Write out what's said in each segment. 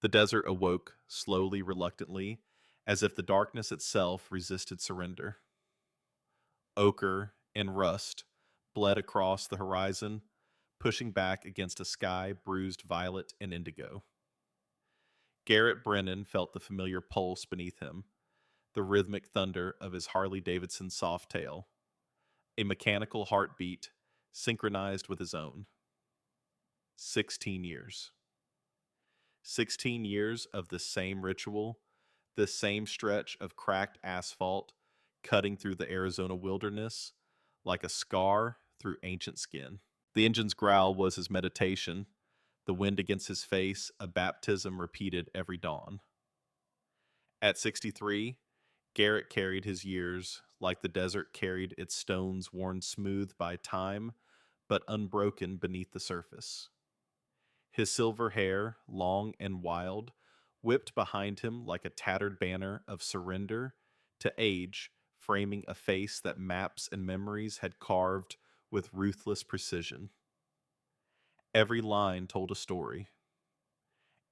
The desert awoke, slowly, reluctantly, as if the darkness itself resisted surrender. Ochre and rust bled across the horizon, pushing back against a sky bruised violet and indigo. Garrett Brennan felt the familiar pulse beneath him, the rhythmic thunder of his Harley Davidson soft tail, a mechanical heartbeat synchronized with his own. 16 years. 16 years of the same ritual, the same stretch of cracked asphalt cutting through the Arizona wilderness like a scar through ancient skin. The engine's growl was his meditation, the wind against his face, a baptism repeated every dawn. At 63, Garrett carried his years like the desert carried its stones worn smooth by time, but unbroken beneath the surface. His silver hair, long and wild, whipped behind him like a tattered banner of surrender to age, framing a face that maps and memories had carved with ruthless precision. Every line told a story.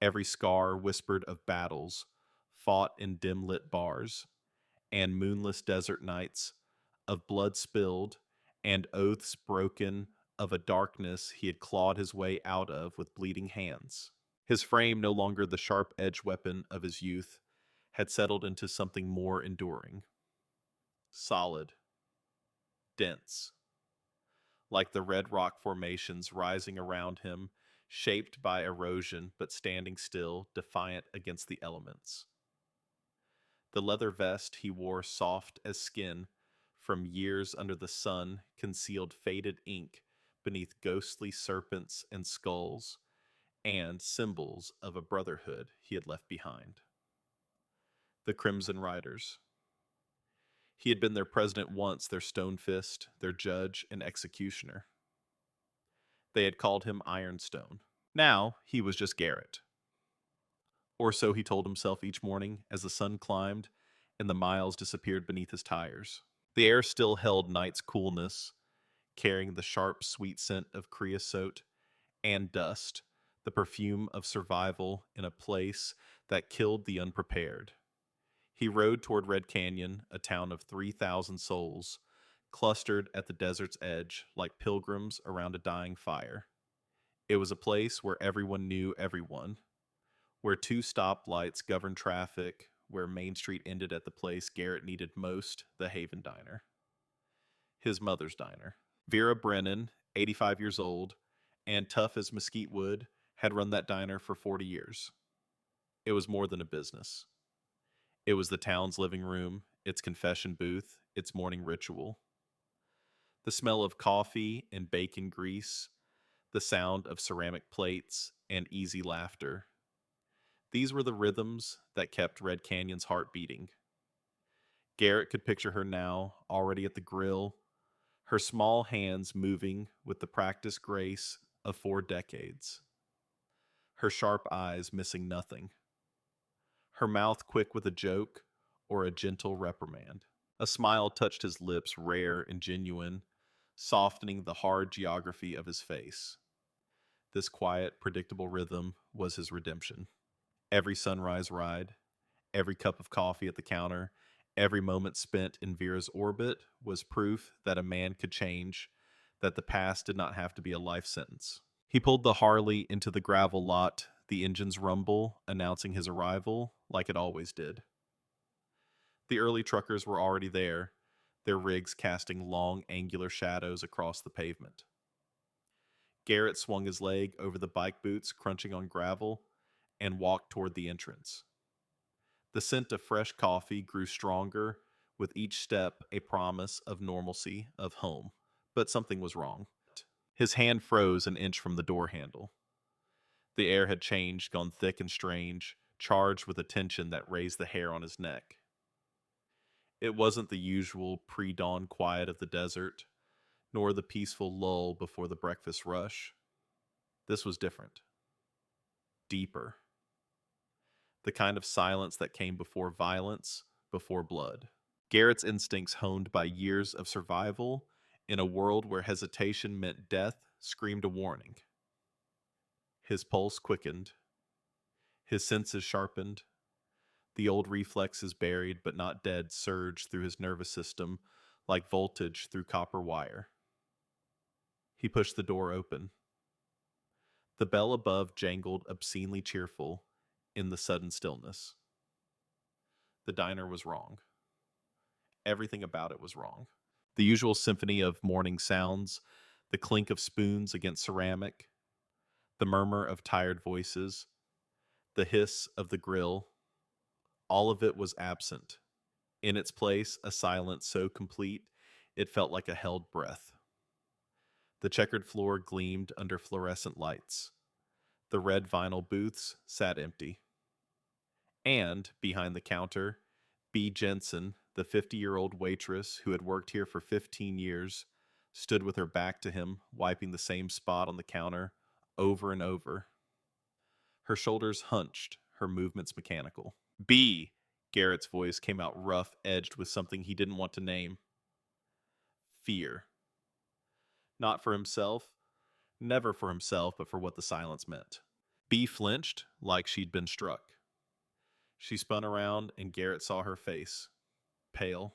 Every scar whispered of battles fought in dim lit bars and moonless desert nights, of blood spilled and oaths broken, of a darkness he had clawed his way out of with bleeding hands. His frame, no longer the sharp edged weapon of his youth, had settled into something more enduring. Solid, dense, like the red rock formations rising around him, shaped by erosion but standing still, defiant against the elements. The leather vest he wore, soft as skin, from years under the sun, concealed faded ink beneath ghostly serpents and skulls, and symbols of a brotherhood he had left behind. The Crimson Riders. He had been their president once, their stone fist, their judge and executioner. They had called him Ironstone. Now he was just Garrett. Or so he told himself each morning as the sun climbed and the miles disappeared beneath his tires. The air still held night's coolness, carrying the sharp, sweet scent of creosote and dust, the perfume of survival in a place that killed the unprepared. He rode toward Red Canyon, a town of 3,000 souls, clustered at the desert's edge like pilgrims around a dying fire. It was a place where everyone knew everyone, where two stoplights governed traffic, where Main Street ended at the place Garrett needed most, the Haven Diner. His mother's diner. Vera Brennan, 85 years old, and tough as mesquite wood, had run that diner for 40 years. It was more than a business. It was the town's living room, its confession booth, its morning ritual. The smell of coffee and bacon grease, the sound of ceramic plates, and easy laughter. These were the rhythms that kept Red Canyon's heart beating. Garrett could picture her now, already at the grill, her small hands moving with the practiced grace of 4 decades, her sharp eyes missing nothing, her mouth quick with a joke or a gentle reprimand. A smile touched his lips, rare and genuine, softening the hard geography of his face. This quiet, predictable rhythm was his redemption. Every sunrise ride, every cup of coffee at the counter, every moment spent in Vera's orbit was proof that a man could change, that the past did not have to be a life sentence. He pulled the Harley into the gravel lot, the engine's rumble announcing his arrival like it always did. The early truckers were already there, their rigs casting long, angular shadows across the pavement. Garrett swung his leg over the bike boots crunching on gravel and walked toward the entrance. The scent of fresh coffee grew stronger, with each step a promise of normalcy, of home. But something was wrong. His hand froze an inch from the door handle. The air had changed, gone thick and strange, charged with a tension that raised the hair on his neck. It wasn't the usual pre-dawn quiet of the desert, nor the peaceful lull before the breakfast rush. This was different. Deeper. The kind of silence that came before violence, before blood. Garrett's instincts, honed by years of survival in a world where hesitation meant death, screamed a warning. His pulse quickened. His senses sharpened. The old reflexes buried but not dead surged through his nervous system like voltage through copper wire. He pushed the door open. The bell above jangled obscenely cheerful in the sudden stillness. The diner was wrong. Everything about it was wrong. The usual symphony of morning sounds, the clink of spoons against ceramic, the murmur of tired voices, the hiss of the grill, all of it was absent. In its place, a silence so complete it felt like a held breath. The checkered floor gleamed under fluorescent lights. The red vinyl booths sat empty. And, behind the counter, B. Jensen, the 50-year-old waitress who had worked here for 15 years, stood with her back to him, wiping the same spot on the counter over and over. Her shoulders hunched, her movements mechanical. B. Garrett's voice came out rough, edged with something he didn't want to name. Fear. Not for himself, never for himself, but for what the silence meant. B flinched like she'd been struck. She spun around and Garrett saw her face, pale,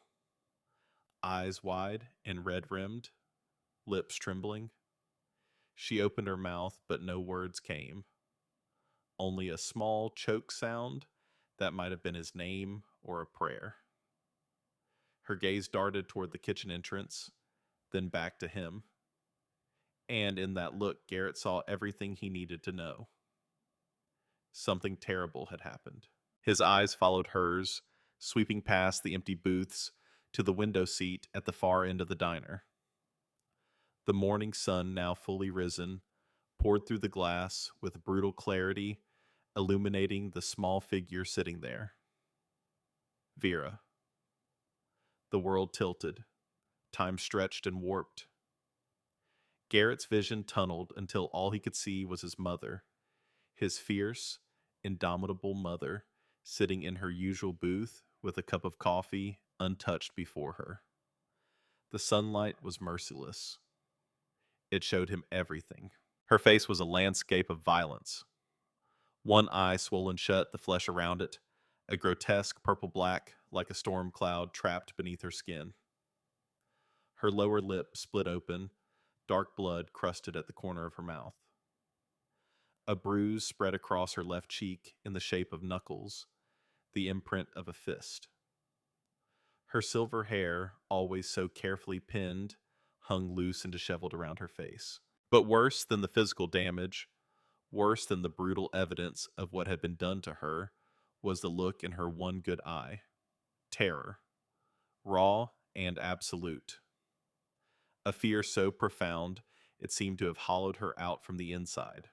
eyes wide and red-rimmed, lips trembling. She opened her mouth, but no words came. Only a small choke sound that might have been his name or a prayer. Her gaze darted toward the kitchen entrance, then back to him. And in that look, Garrett saw everything he needed to know. Something terrible had happened. His eyes followed hers, sweeping past the empty booths to the window seat at the far end of the diner. The morning sun, now fully risen, poured through the glass with brutal clarity, illuminating the small figure sitting there. Vera. The world tilted. Time stretched and warped. Garrett's vision tunneled until all he could see was his mother, his fierce, indomitable mother, sitting in her usual booth with a cup of coffee untouched before her. The sunlight was merciless. It showed him everything. Her face was a landscape of violence. One eye swollen shut, the flesh around it, a grotesque purple-black like a storm cloud trapped beneath her skin. Her lower lip split open, dark blood crusted at the corner of her mouth. A bruise spread across her left cheek in the shape of knuckles, the imprint of a fist. Her silver hair, always so carefully pinned, hung loose and disheveled around her face. But worse than the physical damage, worse than the brutal evidence of what had been done to her, was the look in her one good eye. Terror. Raw and absolute. A fear so profound it seemed to have hollowed her out from the inside.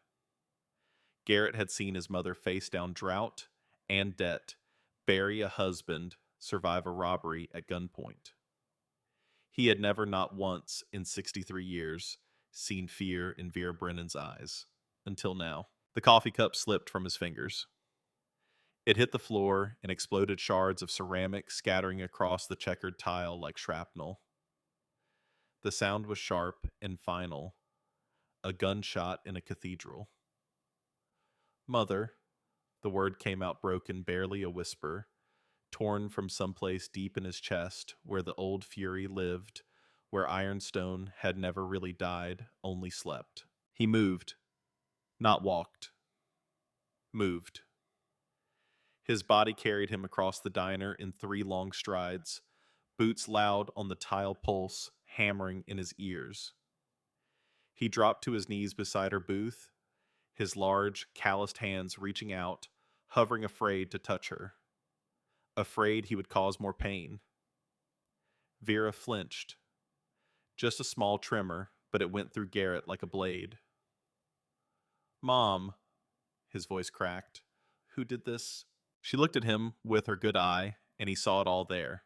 Garrett had seen his mother face down drought and debt, bury a husband, survive a robbery at gunpoint. He had never, not once in 63 years, seen fear in Vera Brennan's eyes. Until now. The coffee cup slipped from his fingers. It hit the floor and exploded shards of ceramic scattering across the checkered tile like shrapnel. The sound was sharp and final, a gunshot in a cathedral. Mother, the word came out broken, barely a whisper, torn from someplace deep in his chest where the old fury lived, where Ironstone had never really died, only slept. He moved, not walked. Moved. His body carried him across the diner in 3 long strides, boots loud on the tile pulse, hammering in his ears. He dropped to his knees beside her booth, his large, calloused hands reaching out, hovering afraid to touch her. Afraid he would cause more pain. Vera flinched. Just a small tremor, but it went through Garrett like a blade. Mom, his voice cracked. Who did this? She looked at him with her good eye, and he saw it all there.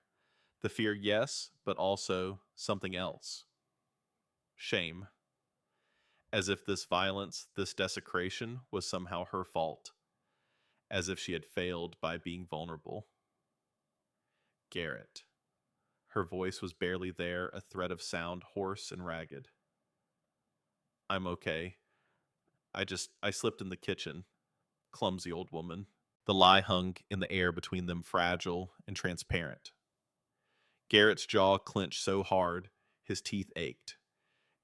The fear, yes, but also something else. Shame. As if this violence, this desecration, was somehow her fault. As if she had failed by being vulnerable. Garrett. Her voice was barely there, a thread of sound, hoarse and ragged. I'm okay. I slipped in the kitchen. Clumsy old woman. The lie hung in the air between them, fragile and transparent. Garrett's jaw clenched so hard, his teeth ached.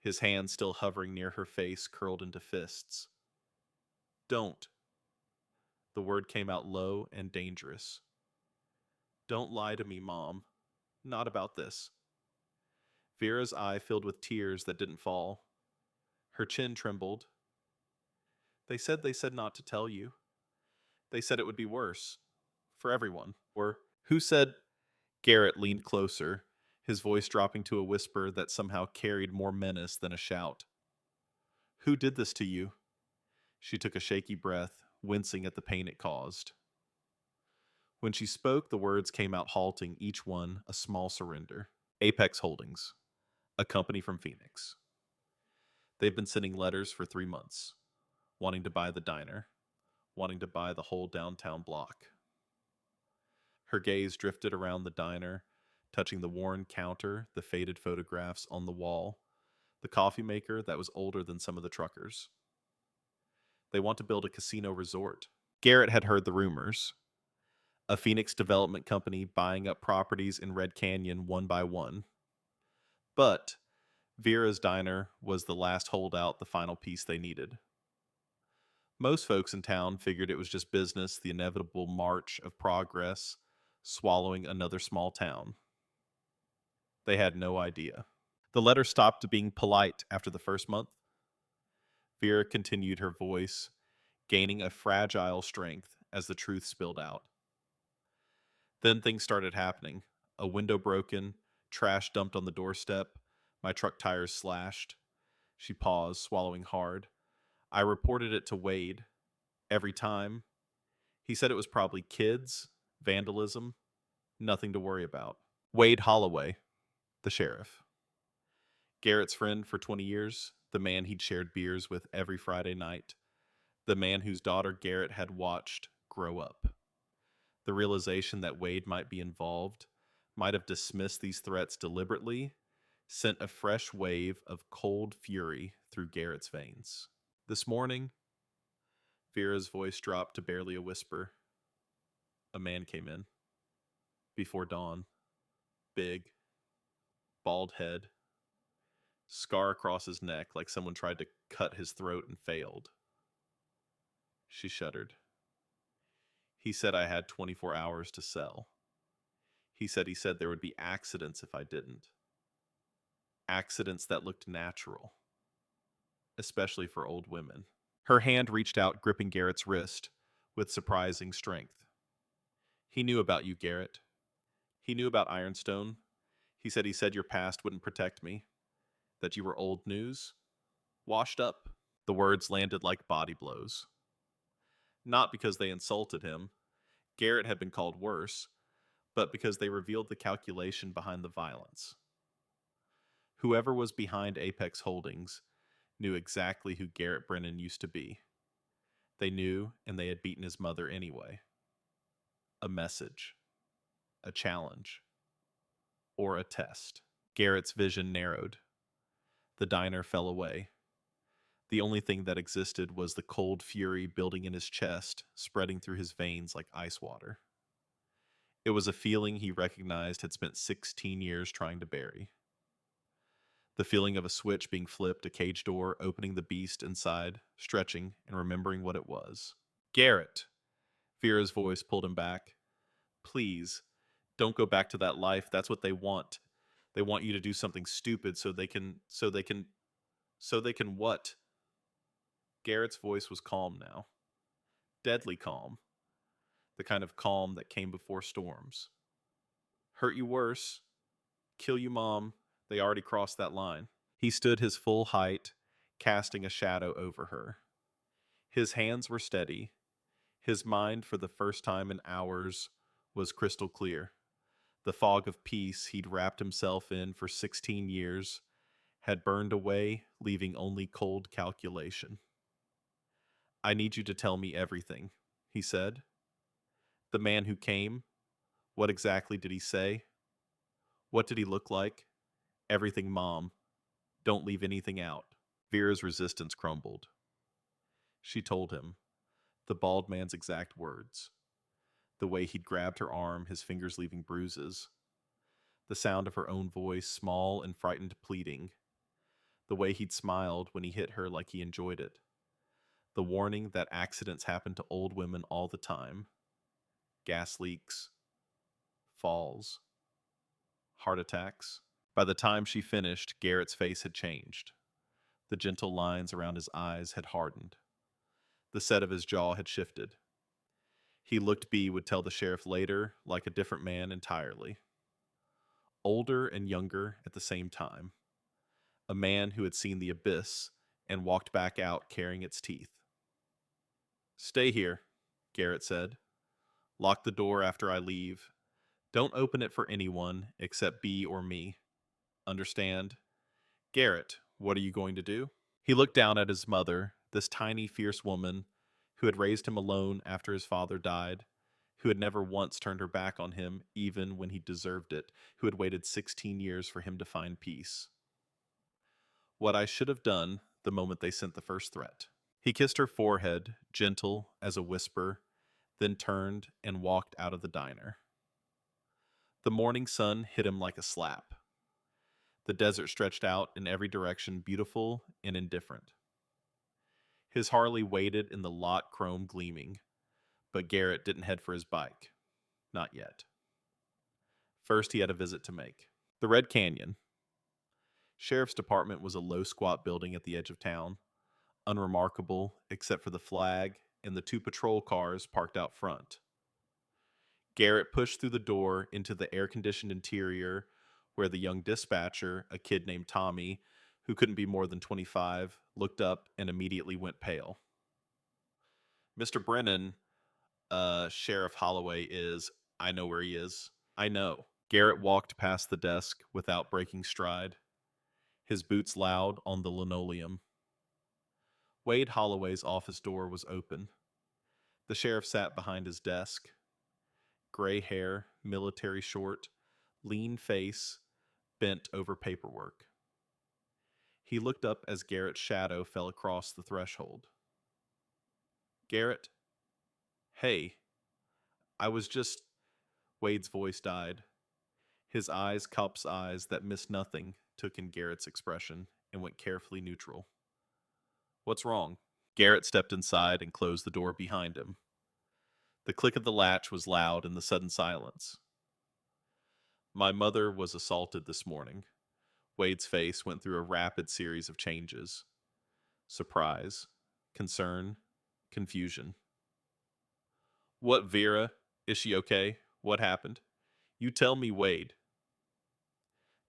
His hand still hovering near her face, curled into fists. Don't. The word came out low and dangerous. Don't lie to me, Mom. Not about this. Vera's eye filled with tears that didn't fall. Her chin trembled. They said not to tell you. They said it would be worse. For everyone. Or, who said? Garrett leaned closer, his voice dropping to a whisper that somehow carried more menace than a shout. Who did this to you? She took a shaky breath, wincing at the pain it caused. When she spoke, the words came out halting, each one a small surrender. Apex Holdings, a company from Phoenix. They've been sending letters for 3 months, wanting to buy the diner, wanting to buy the whole downtown block. Her gaze drifted around the diner, touching the worn counter, the faded photographs on the wall, the coffee maker that was older than some of the truckers. They want to build a casino resort. Garrett had heard the rumors. A Phoenix development company buying up properties in Red Canyon one by one. But Vera's diner was the last holdout, the final piece they needed. Most folks in town figured it was just business, the inevitable march of progress, swallowing another small town. They had no idea. The letter stopped being polite after the first month. Vera continued, her voice gaining a fragile strength as the truth spilled out. Then things started happening. A window broken, trash dumped on the doorstep, my truck tires slashed. She paused, swallowing hard. I reported it to Wade. Every time. He said it was probably kids, vandalism, nothing to worry about. Wade Holloway, the sheriff. Garrett's friend for 20 years, the man he'd shared beers with every Friday night, the man whose daughter Garrett had watched grow up. The realization that Wade might be involved, might have dismissed these threats deliberately, sent a fresh wave of cold fury through Garrett's veins. This morning, Vera's voice dropped to barely a whisper. A man came in. Before dawn. Big. Bald head. Scar across his neck like someone tried to cut his throat and failed. She shuddered. He said I had 24 hours to sell. He said there would be accidents if I didn't. Accidents that looked natural. Especially for old women. Her hand reached out, gripping Garrett's wrist with surprising strength. He knew about you, Garrett. He knew about Ironstone. He said your past wouldn't protect me. That you were old news. Washed up. The words landed like body blows. Not because they insulted him. Garrett had been called worse, but because they revealed the calculation behind the violence. Whoever was behind Apex Holdings knew exactly who Garrett Brennan used to be. They knew, and they had beaten his mother anyway. A message. A challenge. Or a test. Garrett's vision narrowed. The diner fell away. The only thing that existed was the cold fury building in his chest, spreading through his veins like ice water. It was a feeling he recognized had spent 16 years trying to bury. The feeling of a switch being flipped, a cage door, opening the beast inside, stretching, and remembering what it was. Garrett! Vera's voice pulled him back. Please, don't go back to that life. That's what they want. They want you to do something stupid so they can what? Garrett's voice was calm now. Deadly calm. The kind of calm that came before storms. Hurt you worse. Kill you, Mom. They already crossed that line. He stood his full height, casting a shadow over her. His hands were steady. His mind, for the first time in hours, was crystal clear. The fog of peace he'd wrapped himself in for 16 years had burned away, leaving only cold calculation. I need you to tell me everything, he said. The man who came, what exactly did he say? What did he look like? Everything, Mom. Don't leave anything out. Vera's resistance crumbled. She told him. The bald man's exact words. The way he'd grabbed her arm, his fingers leaving bruises. The sound of her own voice, small and frightened, pleading. The way he'd smiled when he hit her like he enjoyed it. The warning that accidents happen to old women all the time. Gas leaks, falls, heart attacks. By the time she finished, Garrett's face had changed. The gentle lines around his eyes had hardened. The set of his jaw had shifted. He looked B would tell the sheriff later like a different man entirely. Older and younger at the same time. A man who had seen the abyss and walked back out carrying its teeth. Stay here, Garrett said. Lock the door after I leave. Don't open it for anyone except B or me. Understand? Garrett, what are you going to do? He looked down at his mother, this tiny, fierce woman who had raised him alone after his father died, who had never once turned her back on him even when he deserved it, who had waited 16 years for him to find peace. What I should have done the moment they sent the first threat. He kissed her forehead, gentle as a whisper, then turned and walked out of the diner. The morning sun hit him like a slap. The desert stretched out in every direction, beautiful and indifferent. His Harley waited in the lot, chrome gleaming, but Garrett didn't head for his bike. Not yet. First, he had a visit to make. The Red Canyon. Sheriff's Department was a low, squat building at the edge of town, unremarkable except for the flag and the 2 patrol cars parked out front. Garrett pushed through the door into the air-conditioned interior where the young dispatcher, a kid named Tommy, who couldn't be more than 25, looked up and immediately went pale. Mr. Brennan, Sheriff Holloway is, I know where he is. I know. Garrett walked past the desk without breaking stride, his boots loud on the linoleum. Wade Holloway's office door was open. The sheriff sat behind his desk. Gray hair, military short, lean face, bent over paperwork. He looked up as Garrett's shadow fell across the threshold. Garrett? Hey. I was just... Wade's voice died. His eyes, cop's eyes that missed nothing, took in Garrett's expression and went carefully neutral. What's wrong? Garrett stepped inside and closed the door behind him. The click of the latch was loud in the sudden silence. My mother was assaulted this morning. Wade's face went through a rapid series of changes. Surprise, concern, confusion. What, Vera? Is she okay? What happened? You tell me, Wade.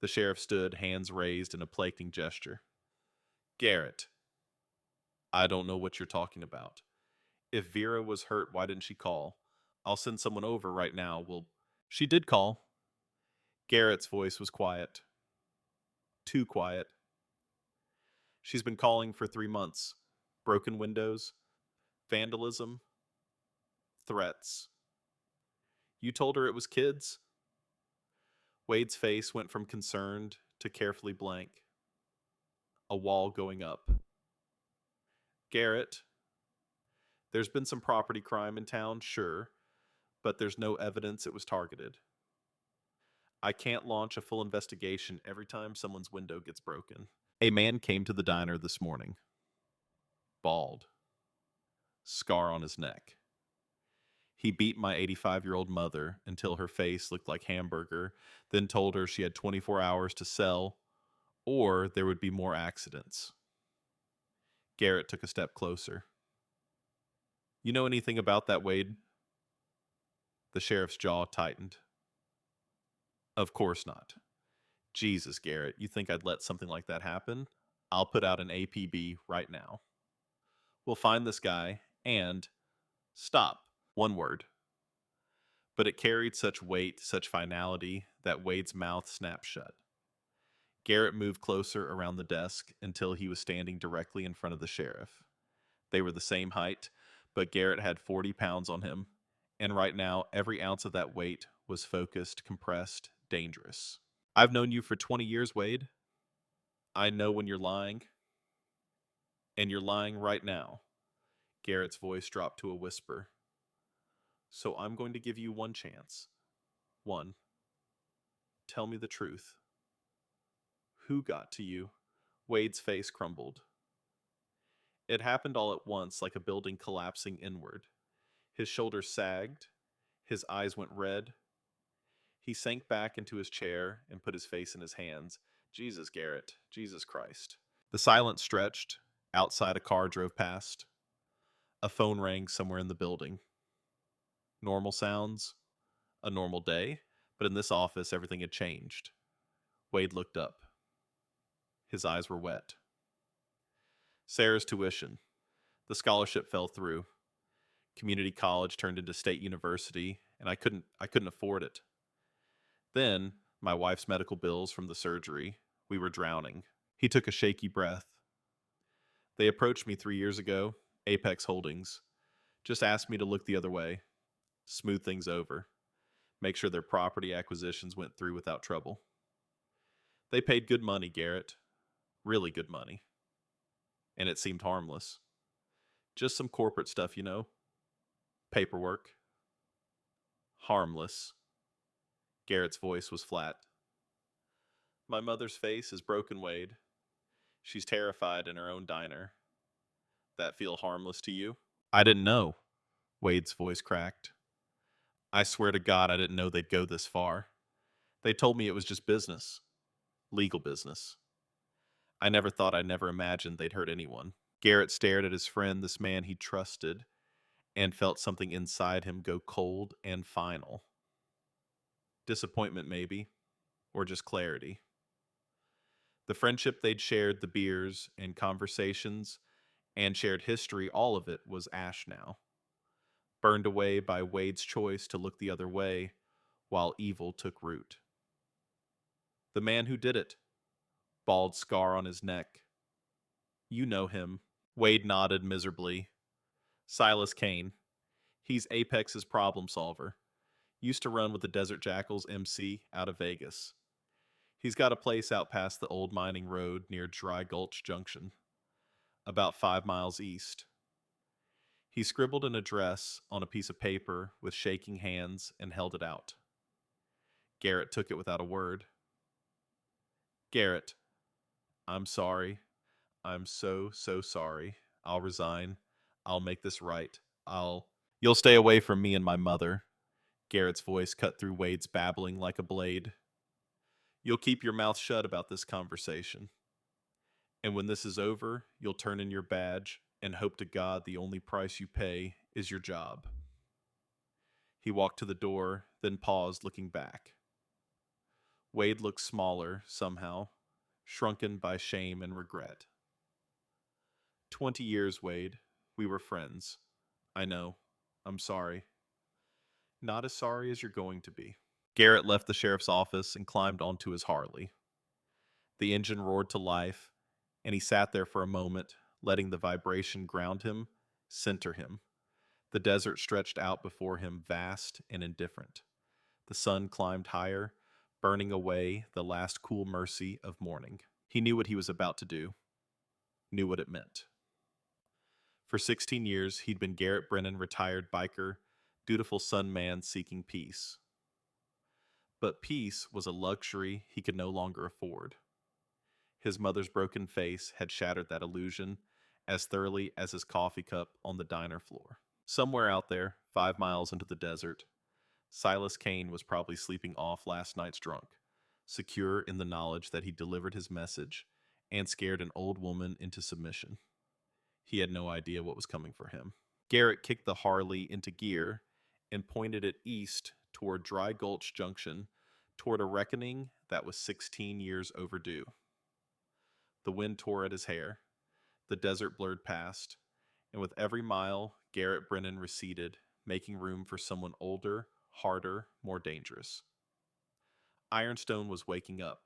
The sheriff stood, hands raised in a placating gesture. Garrett, I don't know what you're talking about. If Vera was hurt, why didn't she call? I'll send someone over right now. She did call. Garrett's voice was quiet. Too quiet. She's been calling for 3 months. Broken windows, vandalism, threats. You told her it was kids? Wade's face went from concerned to carefully blank. A wall going up. Garrett, there's been some property crime in town, sure, but there's no evidence it was targeted. I can't launch a full investigation every time someone's window gets broken. A man came to the diner this morning. Bald. Scar on his neck. He beat my 85-year-old mother until her face looked like hamburger, then told her she had 24 hours to sell, or there would be more accidents. Garrett took a step closer. You know anything about that, Wade? The sheriff's jaw tightened. Of course not. Jesus, Garrett, you think I'd let something like that happen? I'll put out an APB right now. We'll find this guy and... Stop. One word. But it carried such weight, such finality, that Wade's mouth snapped shut. Garrett moved closer around the desk until he was standing directly in front of the sheriff. They were the same height, but Garrett had 40 pounds on him, and right now every ounce of that weight was focused, compressed, dangerous. I've known you for 20 years, Wade. I know when you're lying, and you're lying right now. Garrett's voice dropped to a whisper. So I'm going to give you one chance. One. Tell me the truth. Who got to you? Wade's face crumbled. It happened all at once, like a building collapsing inward. His shoulders sagged. His eyes went red. He sank back into his chair and put his face in his hands. Jesus, Garrett. Jesus Christ. The silence stretched. Outside, a car drove past. A phone rang somewhere in the building. Normal sounds. A normal day. But in this office, everything had changed. Wade looked up. His eyes were wet. Sarah's tuition. The scholarship fell through. Community college turned into state university, and I couldn't afford it. Then, my wife's medical bills from the surgery. We were drowning. He took a shaky breath. They approached me 3 years ago, Apex Holdings. Just asked me to look the other way, smooth things over, make sure their property acquisitions went through without trouble. They paid good money, Garrett. Really good money. And it seemed harmless. Just some corporate stuff, Paperwork. Harmless. Garrett's voice was flat. My mother's face is broken, Wade. She's terrified in her own diner. That feel harmless to you? I didn't know. Wade's voice cracked. I swear to God I didn't know they'd go this far. They told me it was just business. Legal business. I never imagined they'd hurt anyone. Garrett stared at his friend, this man he trusted, and felt something inside him go cold and final. Disappointment, maybe, or just clarity. The friendship they'd shared, the beers and conversations, and shared history, all of it was ash now. Burned away by Wade's choice to look the other way while evil took root. The man who did it. Bald scar on his neck. You know him. Wade nodded miserably. Silas Kane. He's Apex's problem solver. Used to run with the Desert Jackals MC out of Vegas. He's got a place out past the old mining road near Dry Gulch Junction, about 5 miles east. He scribbled an address on a piece of paper with shaking hands and held it out. Garrett took it without a word. Garrett, I'm sorry. I'm so, so sorry. I'll resign. I'll make this right. You'll stay away from me and my mother. Garrett's voice cut through Wade's babbling like a blade. You'll keep your mouth shut about this conversation. And when this is over, you'll turn in your badge and hope to God the only price you pay is your job. He walked to the door, then paused, looking back. Wade looked smaller, somehow, shrunken by shame and regret. 20 years, Wade. We were friends. I know. I'm sorry. Not as sorry as you're going to be. Garrett left the sheriff's office and climbed onto his Harley. The engine roared to life, and he sat there for a moment, letting the vibration ground him, center him. The desert stretched out before him, vast and indifferent. The sun climbed higher, burning away the last cool mercy of morning. He knew what he was about to do, knew what it meant. For 16 years, he'd been Garrett Brennan, retired biker, dutiful son man seeking peace. But peace was a luxury he could no longer afford. His mother's broken face had shattered that illusion as thoroughly as his coffee cup on the diner floor. Somewhere out there, 5 miles into the desert, Silas Kane was probably sleeping off last night's drunk, secure in the knowledge that he delivered his message and scared an old woman into submission. He had no idea what was coming for him. Garrett kicked the Harley into gear and pointed it east toward Dry Gulch Junction, toward a reckoning that was 16 years overdue. The wind tore at his hair. The desert blurred past, and with every mile, Garrett Brennan receded, making room for someone older, harder, more dangerous. Ironstone was waking up,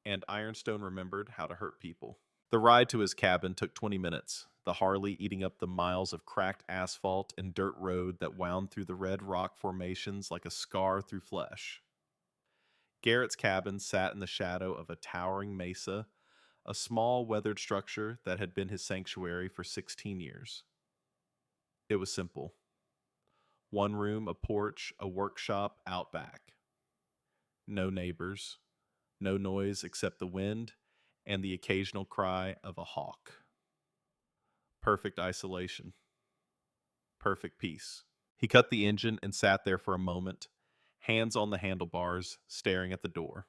and Ironstone remembered how to hurt people. The ride to his cabin took 20 minutes, the Harley eating up the miles of cracked asphalt and dirt road that wound through the red rock formations like a scar through flesh. Garrett's cabin sat in the shadow of a towering mesa, a small weathered structure that had been his sanctuary for 16 years. It was simple: one room, a porch, a workshop out back. No neighbors, no noise except the wind and the occasional cry of a hawk. Perfect isolation, perfect peace. He cut the engine and sat there for a moment, hands on the handlebars, staring at the door.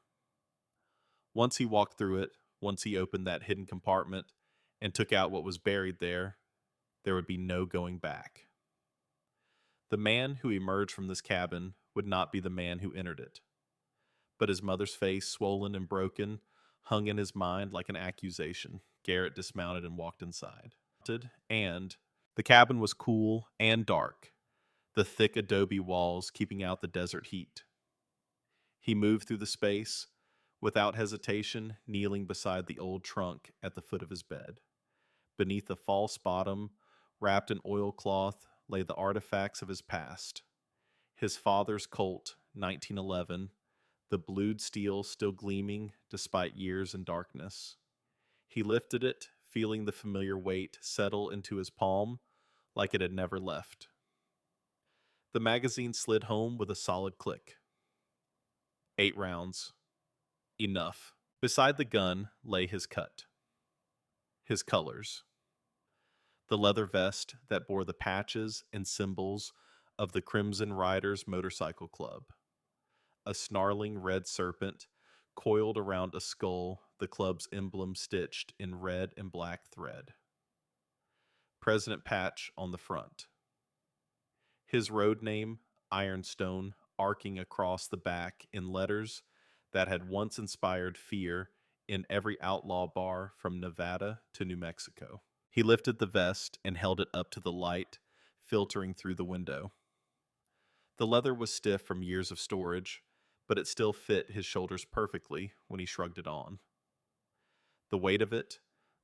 Once he walked through it, once he opened that hidden compartment and took out what was buried there would be no going back. The man who emerged from this cabin would not be the man who entered it, but his mother's face, swollen and broken, hung in his mind like an accusation. Garrett dismounted and walked inside. And the cabin was cool and dark, the thick adobe walls keeping out the desert heat. He moved through the space, without hesitation, kneeling beside the old trunk at the foot of his bed. Beneath the false bottom, wrapped in oilcloth, lay the artifacts of his past. His father's Colt, 1911, the blued steel still gleaming despite years and darkness. He lifted it, feeling the familiar weight settle into his palm like it had never left. The magazine slid home with a solid click. 8 rounds. Enough. Beside the gun lay his cut. His colors. The leather vest that bore the patches and symbols of the Crimson Riders Motorcycle Club. A snarling red serpent coiled around a skull, the club's emblem stitched in red and black thread. President Patch on the front. His road name, Ironstone, arcing across the back in letters that had once inspired fear in every outlaw bar from Nevada to New Mexico. He lifted the vest and held it up to the light, filtering through the window. The leather was stiff from years of storage, but it still fit his shoulders perfectly when he shrugged it on. The weight of it,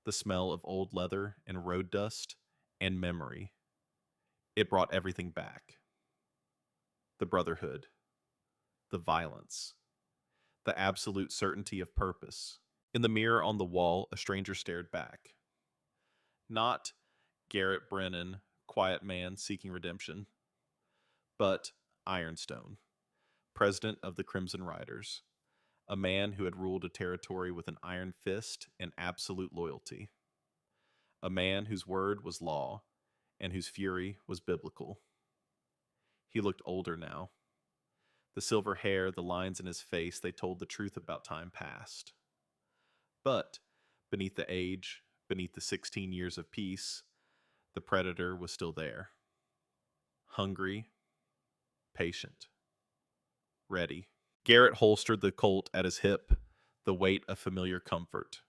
the smell of old leather and road dust, and memory. It brought everything back. The brotherhood, the violence, the absolute certainty of purpose. In the mirror on the wall, a stranger stared back. Not Garrett Brennan, quiet man seeking redemption, but Ironstone, president of the Crimson Riders, a man who had ruled a territory with an iron fist and absolute loyalty, a man whose word was law and whose fury was biblical. He looked older now. The silver hair, the lines in his face, they told the truth about time past. But beneath the age, beneath the 16 years of peace, the predator was still there. Hungry, patient, ready. Garrett holstered the Colt at his hip, the weight of familiar comfort.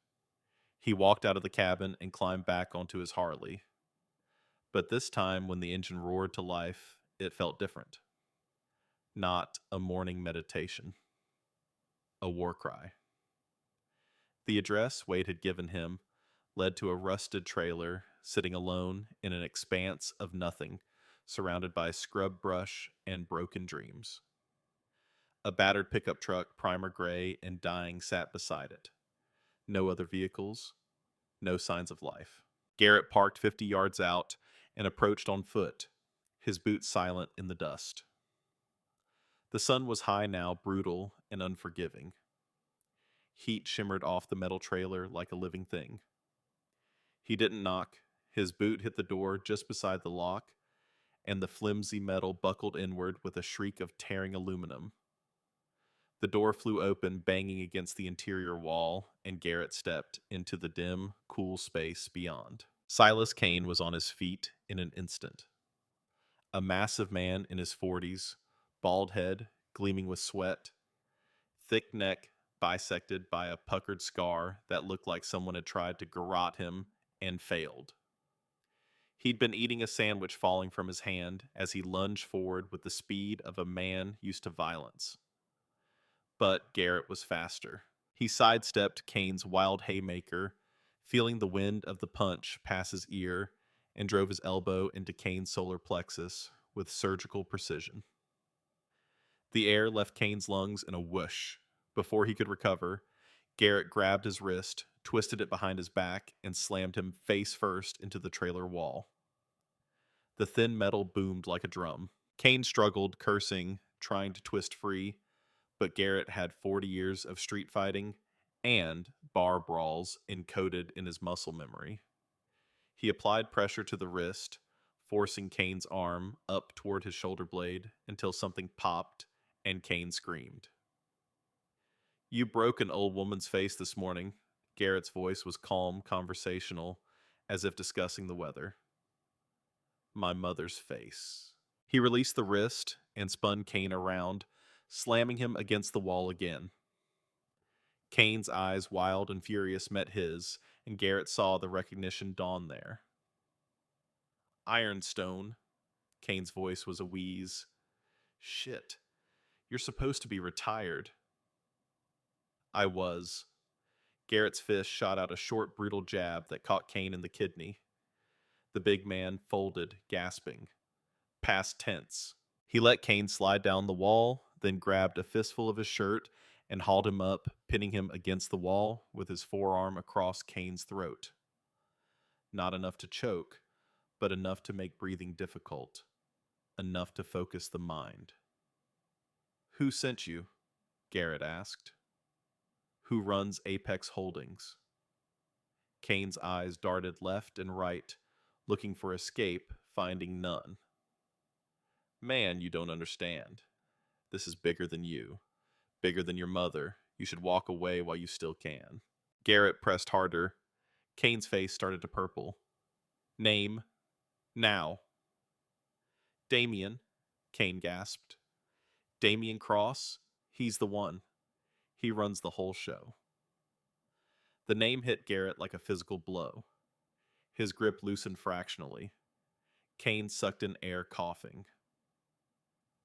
He walked out of the cabin and climbed back onto his Harley. But this time, when the engine roared to life, it felt different. Not a morning meditation. A war cry. The address Wade had given him led to a rusted trailer sitting alone in an expanse of nothing, surrounded by scrub brush and broken dreams. A battered pickup truck, primer gray and dying, sat beside it. No other vehicles, no signs of life. Garrett parked 50 yards out and approached on foot, his boots silent in the dust. The sun was high now, brutal and unforgiving. Heat shimmered off the metal trailer like a living thing. He didn't knock. His boot hit the door just beside the lock, and the flimsy metal buckled inward with a shriek of tearing aluminum. The door flew open, banging against the interior wall, and Garrett stepped into the dim, cool space beyond. Silas Kane was on his feet in an instant. A massive man in his 40s, bald head, gleaming with sweat, thick neck bisected by a puckered scar that looked like someone had tried to garrote him and failed. He'd been eating a sandwich falling from his hand as he lunged forward with the speed of a man used to violence. But Garrett was faster. He sidestepped Kane's wild haymaker, feeling the wind of the punch pass his ear, and drove his elbow into Kane's solar plexus with surgical precision. The air left Kane's lungs in a whoosh. Before he could recover, Garrett grabbed his wrist, twisted it behind his back, and slammed him face first into the trailer wall. The thin metal boomed like a drum. Kane struggled, cursing, trying to twist free, but Garrett had 40 years of street fighting and bar brawls encoded in his muscle memory. He applied pressure to the wrist, forcing Kane's arm up toward his shoulder blade until something popped and Kane screamed. You broke an old woman's face this morning. Garrett's voice was calm, conversational, as if discussing the weather. My mother's face. He released the wrist and spun Kane around, slamming him against the wall again. Kane's eyes, wild and furious, met his, and Garrett saw the recognition dawn there. Ironstone. Kane's voice was a wheeze. Shit. You're supposed to be retired. I was. Garrett's fist shot out a short, brutal jab that caught Kane in the kidney. The big man folded, gasping. Past tense. He let Kane slide down the wall, then grabbed a fistful of his shirt and hauled him up, pinning him against the wall with his forearm across Kane's throat. Not enough to choke, but enough to make breathing difficult. Enough to focus the mind. Who sent you? Garrett asked. Who runs Apex Holdings? Kane's eyes darted left and right, looking for escape, finding none. Man, you don't understand. This is bigger than you. Bigger than your mother. You should walk away while you still can. Garrett pressed harder. Kane's face started to purple. Name. Now. Damien, Kane gasped. Damien Cross? He's the one. He runs the whole show. The name hit Garrett like a physical blow. His grip loosened fractionally. Kane sucked in air, coughing.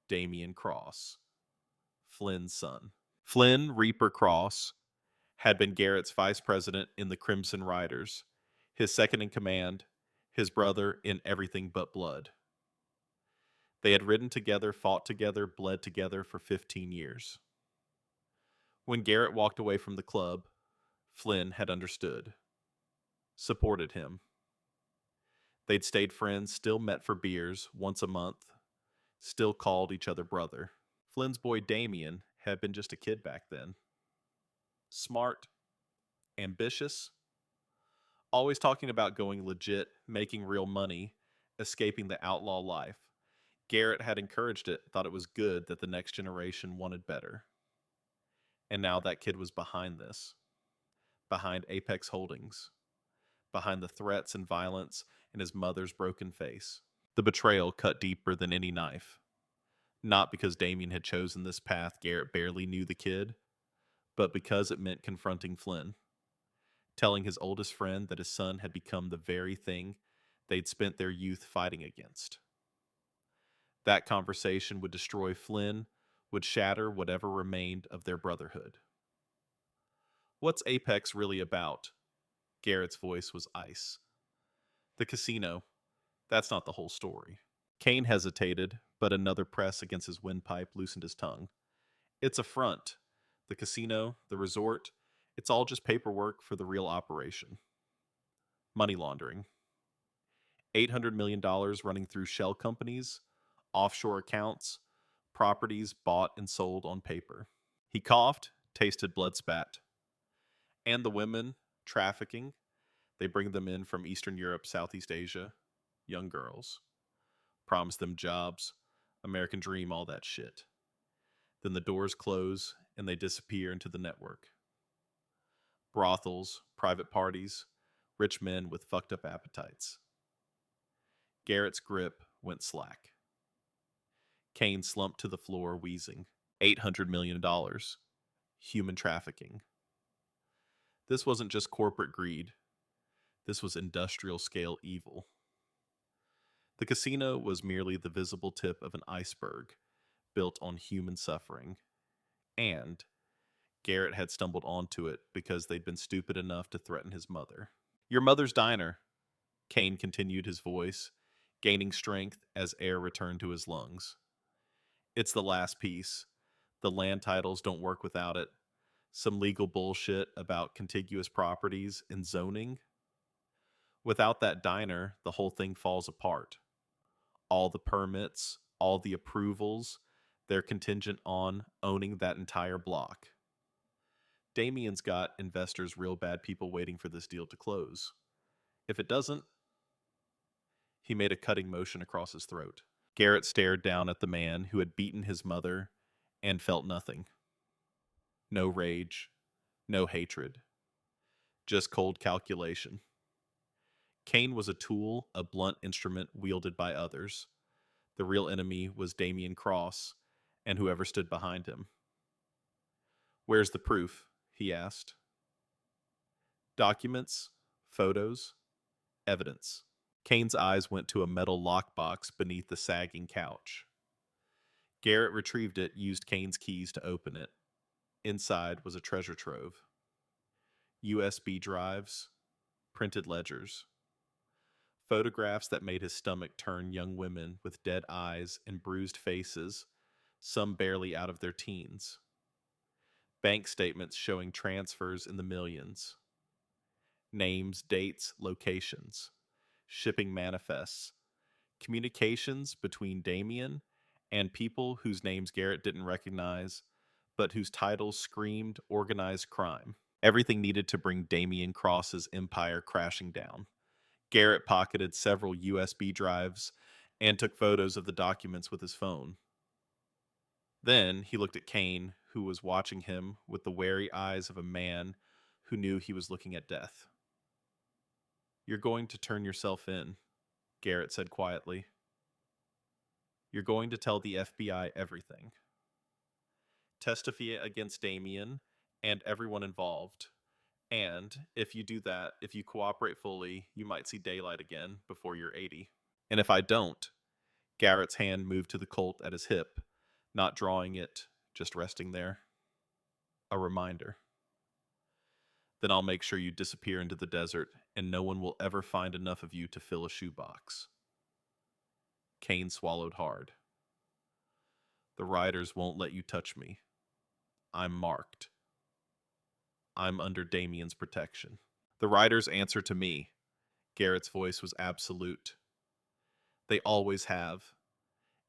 Damien Cross. Flynn's son. Flynn Reaper Cross had been Garrett's vice president in the Crimson Riders, his second in command, his brother in everything but blood. They had ridden together, fought together, bled together for 15 years. When Garrett walked away from the club, Flynn had understood, supported him. They'd stayed friends, still met for beers once a month, still called each other brother. Flynn's boy Damien had been just a kid back then. Smart, ambitious, always talking about going legit, making real money, escaping the outlaw life. Garrett had encouraged it, thought it was good that the next generation wanted better. And now that kid was behind this, behind Apex Holdings, behind the threats and violence in his mother's broken face. The betrayal cut deeper than any knife. Not because Damien had chosen this path, Garrett barely knew the kid, but because it meant confronting Flynn, telling his oldest friend that his son had become the very thing they'd spent their youth fighting against. That conversation would destroy Flynn, would shatter whatever remained of their brotherhood. What's Apex really about? Garrett's voice was ice. The casino. That's not the whole story. Kane hesitated, but another press against his windpipe loosened his tongue. It's a front. The casino, the resort, it's all just paperwork for the real operation. Money laundering. $800 million running through shell companies, offshore accounts, properties bought and sold on paper. He coughed, tasted blood spat. And the women, trafficking, they bring them in from Eastern Europe, Southeast Asia, young girls. Promise them jobs, American dream, all that shit. Then the doors close and they disappear into the network. Brothels, private parties, rich men with fucked up appetites. Garrett's grip went slack. Kane slumped to the floor, wheezing. $800 million. Human trafficking. This wasn't just corporate greed. This was industrial scale evil. The casino was merely the visible tip of an iceberg built on human suffering. And Garrett had stumbled onto it because they'd been stupid enough to threaten his mother. Your mother's diner, Kane continued, his voice gaining strength as air returned to his lungs. It's the last piece. The land titles don't work without it. Some legal bullshit about contiguous properties and zoning. Without that diner, the whole thing falls apart. all the permits, all the approvals, they're contingent on owning that entire block. Damien's got investors, real bad people waiting for this deal to close. If it doesn't, he made a cutting motion across his throat. Garrett stared down at the man who had beaten his mother and felt nothing. No rage, no hatred, just cold calculation. Cain was a tool, a blunt instrument wielded by others. The real enemy was Damien Cross and whoever stood behind him. Where's the proof? He asked. Documents, photos, evidence. Cain's eyes went to a metal lockbox beneath the sagging couch. Garrett retrieved it, used Cain's keys to open it. Inside was a treasure trove. USB drives, printed ledgers, photographs that made his stomach turn, young women with dead eyes and bruised faces, some barely out of their teens. Bank statements showing transfers in the millions. Names, dates, locations. Shipping manifests. Communications between Damien and people whose names Garrett didn't recognize, but whose titles screamed organized crime. Everything needed to bring Damien Cross's empire crashing down. Garrett pocketed several USB drives and took photos of the documents with his phone. Then he looked at Cain, who was watching him with the wary eyes of a man who knew he was looking at death. You're going to turn yourself in, Garrett said quietly. You're going to tell the FBI everything. Testify against Damien and everyone involved. And if you do that, if you cooperate fully, you might see daylight again before you're 80. And if I don't, Garrett's hand moved to the Colt at his hip, not drawing it, just resting there. A reminder. Then I'll make sure you disappear into the desert, and no one will ever find enough of you to fill a shoebox. Cain swallowed hard. The riders won't let you touch me. I'm marked. I'm under Damien's protection. The riders answer to me. Garrett's voice was absolute. They always have.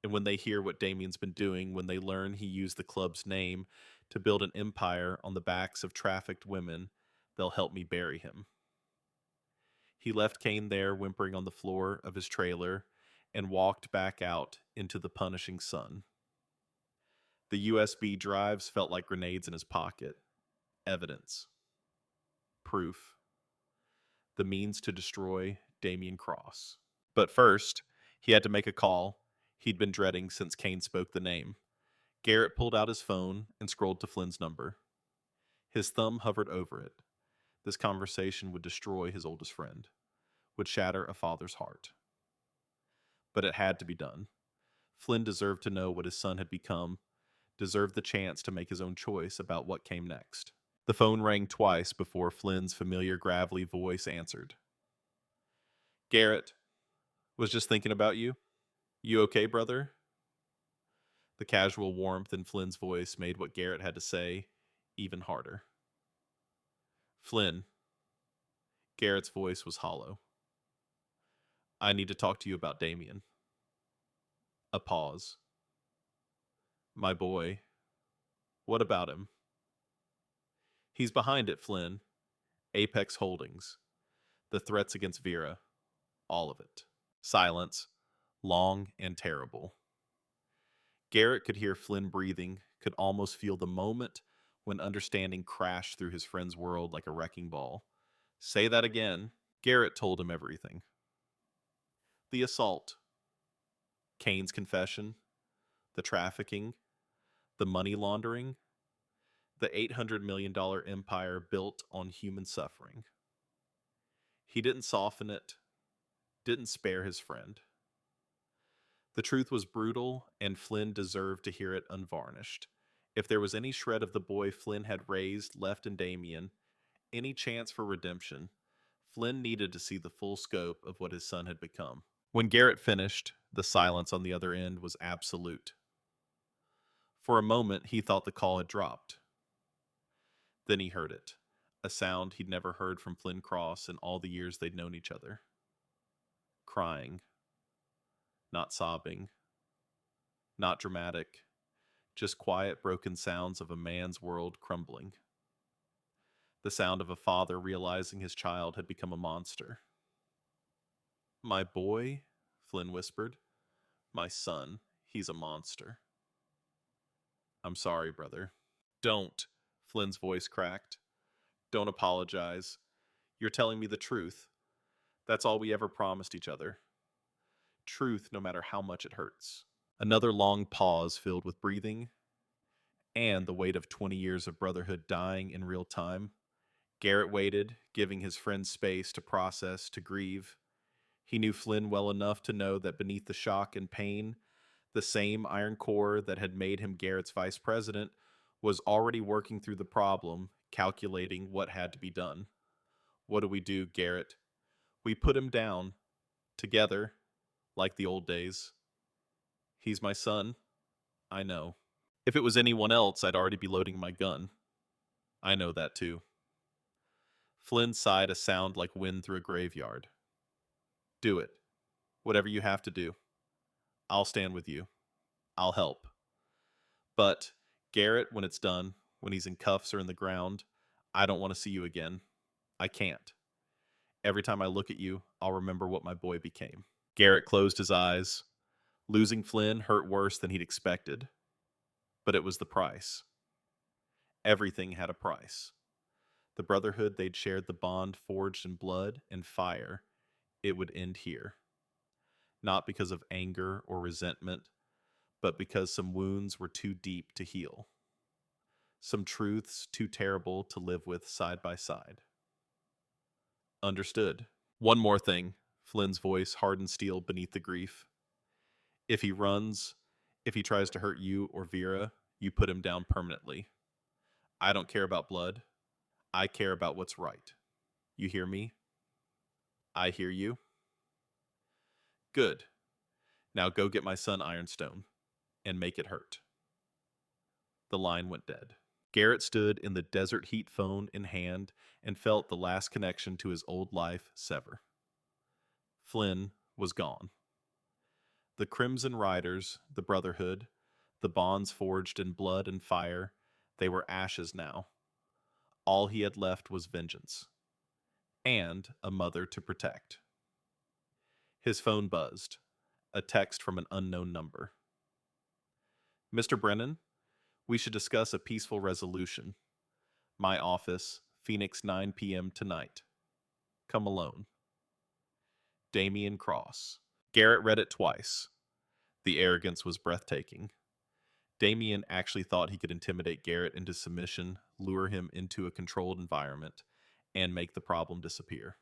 And when they hear what Damien's been doing, when they learn he used the club's name to build an empire on the backs of trafficked women, they'll help me bury him. He left Cain there, whimpering on the floor of his trailer, and walked back out into the punishing sun. The USB drives felt like grenades in his pocket. Evidence. Proof. The means to destroy Damien Cross. But first, he had to make a call he'd been dreading since Cain spoke the name. Garrett pulled out his phone and scrolled to Flynn's number. His thumb hovered over it. This conversation would destroy his oldest friend, would shatter a father's heart. But it had to be done. Flynn deserved to know what his son had become, deserved the chance to make his own choice about what came next. The phone rang twice before Flynn's familiar gravelly voice answered. Garrett, was just thinking about you. You okay, brother? The casual warmth in Flynn's voice made what Garrett had to say even harder. Flynn. Garrett's voice was hollow. I need to talk to you about Damien. A pause. My boy. What about him? He's behind it, Flynn. Apex Holdings. The threats against Vera. All of it. Silence. Long and terrible. Garrett could hear Flynn breathing, could almost feel the moment when understanding crashed through his friend's world like a wrecking ball. Say that again. Garrett told him everything. The assault. Cain's confession. The trafficking. The money laundering. The $800 million empire built on human suffering. He didn't soften it, didn't spare his friend. The truth was brutal, and Flynn deserved to hear it unvarnished. If there was any shred of the boy Flynn had raised left in Damien, any chance for redemption, Flynn needed to see the full scope of what his son had become. When Garrett finished, the silence on the other end was absolute. For a moment, he thought the call had dropped. Then he heard it, a sound he'd never heard from Flynn Cross in all the years they'd known each other. Crying. Not sobbing, not dramatic, just quiet, broken sounds of a man's world crumbling. The sound of a father realizing his child had become a monster. My boy, Flynn whispered. My son, he's a monster. I'm sorry, brother. Don't, Flynn's voice cracked. Don't apologize. You're telling me the truth. That's all we ever promised each other. Truth, no matter how much it hurts. Another long pause filled with breathing and the weight of 20 years of brotherhood dying in real time. Garrett waited, giving his friend space to process, to grieve. He knew Flynn well enough to know that beneath the shock and pain, the same iron core that had made him Garrett's vice president was already working through the problem, calculating what had to be done. What do we do, Garrett? We put him down, together, like the old days. He's my son. I know. If it was anyone else, I'd already be loading my gun. I know that too. Flynn sighed a sound like wind through a graveyard. Do it. Whatever you have to do. I'll stand with you. I'll help. But, Garrett, when it's done, when he's in cuffs or in the ground, I don't want to see you again. I can't. Every time I look at you, I'll remember what my boy became. Garrett closed his eyes. Losing Flynn hurt worse than he'd expected. But it was the price. Everything had a price. The brotherhood they'd shared, the bond forged in blood and fire, it would end here. Not because of anger or resentment, but because some wounds were too deep to heal. Some truths too terrible to live with side by side. Understood. One more thing, Flynn's voice hardened steel beneath the grief. If he runs, if he tries to hurt you or Vera, you put him down permanently. I don't care about blood. I care about what's right. You hear me? I hear you. Good. Now go get my son Ironstone, and make it hurt. The line went dead. Garrett stood in the desert heat, phone in hand, and felt the last connection to his old life sever. Flynn was gone. The Crimson Riders, the Brotherhood, the bonds forged in blood and fire, they were ashes now. All he had left was vengeance. And a mother to protect. His phone buzzed. A text from an unknown number. Mr. Brennan, we should discuss a peaceful resolution. My office, Phoenix 9 p.m. tonight. Come alone. Damian Cross. Garrett read it twice. The arrogance was breathtaking. Damian actually thought he could intimidate Garrett into submission, lure him into a controlled environment, and make the problem disappear.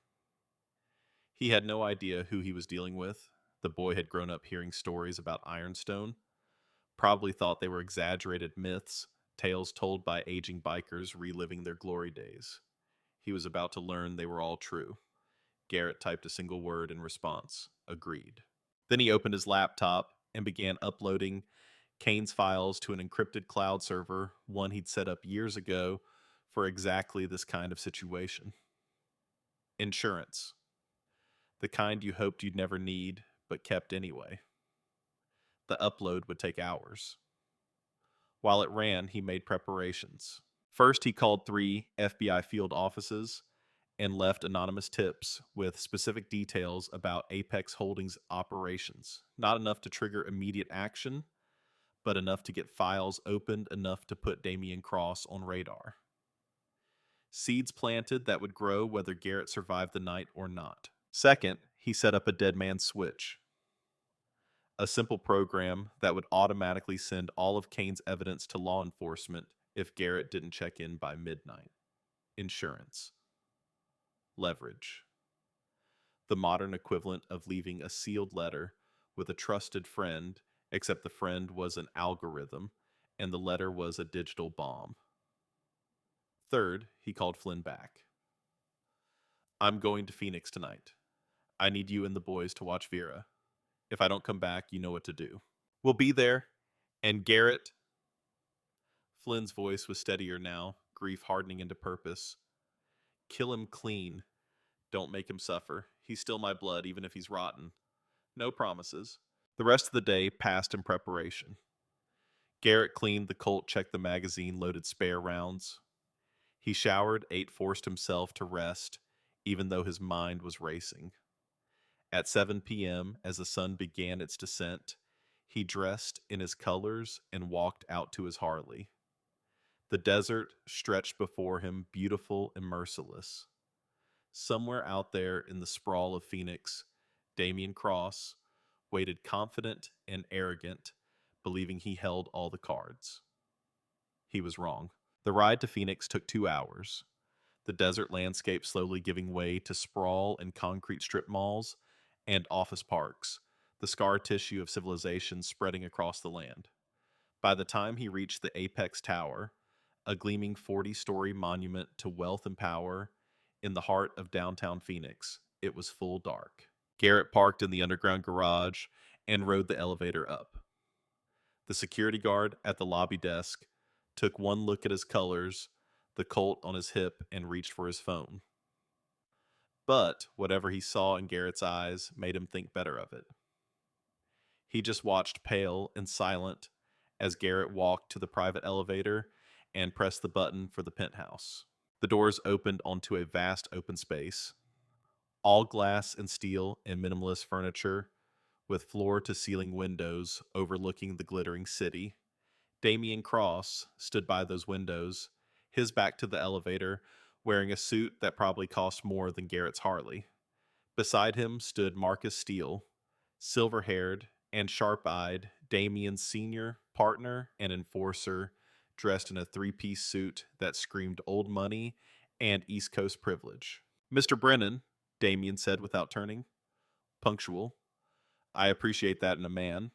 He had no idea who he was dealing with. The boy had grown up hearing stories about Ironstone, probably thought they were exaggerated myths, tales told by aging bikers reliving their glory days. He was about to learn they were all true. Garrett typed a single word in response, agreed. Then he opened his laptop and began uploading Kane's files to an encrypted cloud server, one he'd set up years ago for exactly this kind of situation. Insurance. The kind you hoped you'd never need, but kept anyway. The upload would take hours. While it ran, he made preparations. First, he called 3 FBI field offices and left anonymous tips with specific details about Apex Holdings operations. Not enough to trigger immediate action, but enough to get files opened enough to put Damian Cross on radar. Seeds planted that would grow whether Garrett survived the night or not. Second, he set up a dead man switch. A simple program that would automatically send all of Kane's evidence to law enforcement if Garrett didn't check in by midnight. Insurance. Leverage. The modern equivalent of leaving a sealed letter with a trusted friend, except the friend was an algorithm and the letter was a digital bomb. Third, he called Flynn back. I'm going to Phoenix tonight. I need you and the boys to watch Vera. If I don't come back, you know what to do. We'll be there. And Garrett... Flynn's voice was steadier now, grief hardening into purpose. Kill him clean. Don't make him suffer. He's still my blood, even if he's rotten. No promises. The rest of the day passed in preparation. Garrett cleaned the Colt, checked the magazine, loaded spare rounds. He showered, ate, forced himself to rest, even though his mind was racing. At 7 p.m., as the sun began its descent, he dressed in his colors and walked out to his Harley. The desert stretched before him, beautiful and merciless. Somewhere out there in the sprawl of Phoenix, Damian Cross waited confident and arrogant, believing he held all the cards. He was wrong. The ride to Phoenix took 2 hours, the desert landscape slowly giving way to sprawl and concrete strip malls and office parks, the scar tissue of civilization spreading across the land. By the time he reached the Apex Tower, a gleaming 40-story monument to wealth and power in the heart of downtown Phoenix, it was full dark. Garrett parked in the underground garage and rode the elevator up. The security guard at the lobby desk took one look at his colors, the Colt on his hip, and reached for his phone. But whatever he saw in Garrett's eyes made him think better of it. He just watched pale and silent as Garrett walked to the private elevator and pressed the button for the penthouse. The doors opened onto a vast open space, all glass and steel and minimalist furniture, with floor-to-ceiling windows overlooking the glittering city. Damian Cross stood by those windows, his back to the elevator, wearing a suit that probably cost more than Garrett's Harley. Beside him stood Marcus Steele, silver-haired and sharp-eyed, Damian's senior partner and enforcer, dressed in a three-piece suit that screamed old money and East Coast privilege. "Mr. Brennan," Damian said without turning. "Punctual. I appreciate that in a man."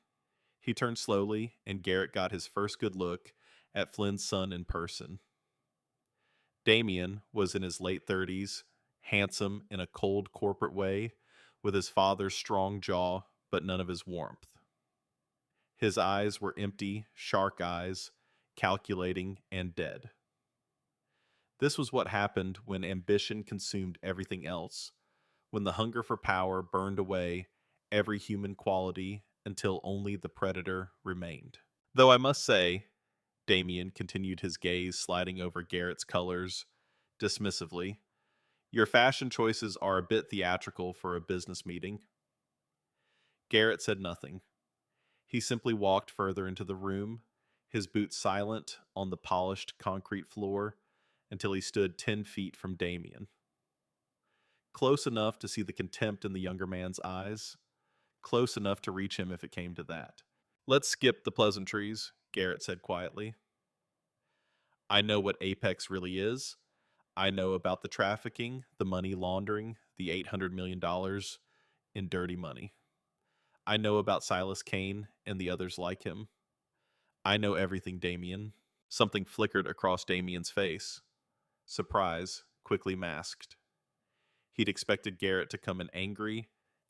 He turned slowly, and Garrett got his first good look at Flynn's son in person. Damian was in his late 30s, handsome in a cold corporate way, with his father's strong jaw, but none of his warmth. His eyes were empty, shark eyes, calculating and dead. This was what happened when ambition consumed everything else, when the hunger for power burned away every human quality until only the predator remained. Though I must say, Damien continued, his gaze sliding over Garrett's colors dismissively, your fashion choices are a bit theatrical for a business meeting. Garrett said nothing. He simply walked further into the room, his boots silent on the polished concrete floor, until he stood 10 feet from Damien. Close enough to see the contempt in the younger man's eyes, close enough to reach him if it came to that. "Let's skip the pleasantries," Garrett said quietly. "I know what Apex really is. I know about the trafficking, the money laundering, the $800 million in dirty money. I know about Silas Kane and the others like him. I know everything, Damien." Something flickered across Damien's face. Surprise, quickly masked. He'd expected Garrett to come in angry,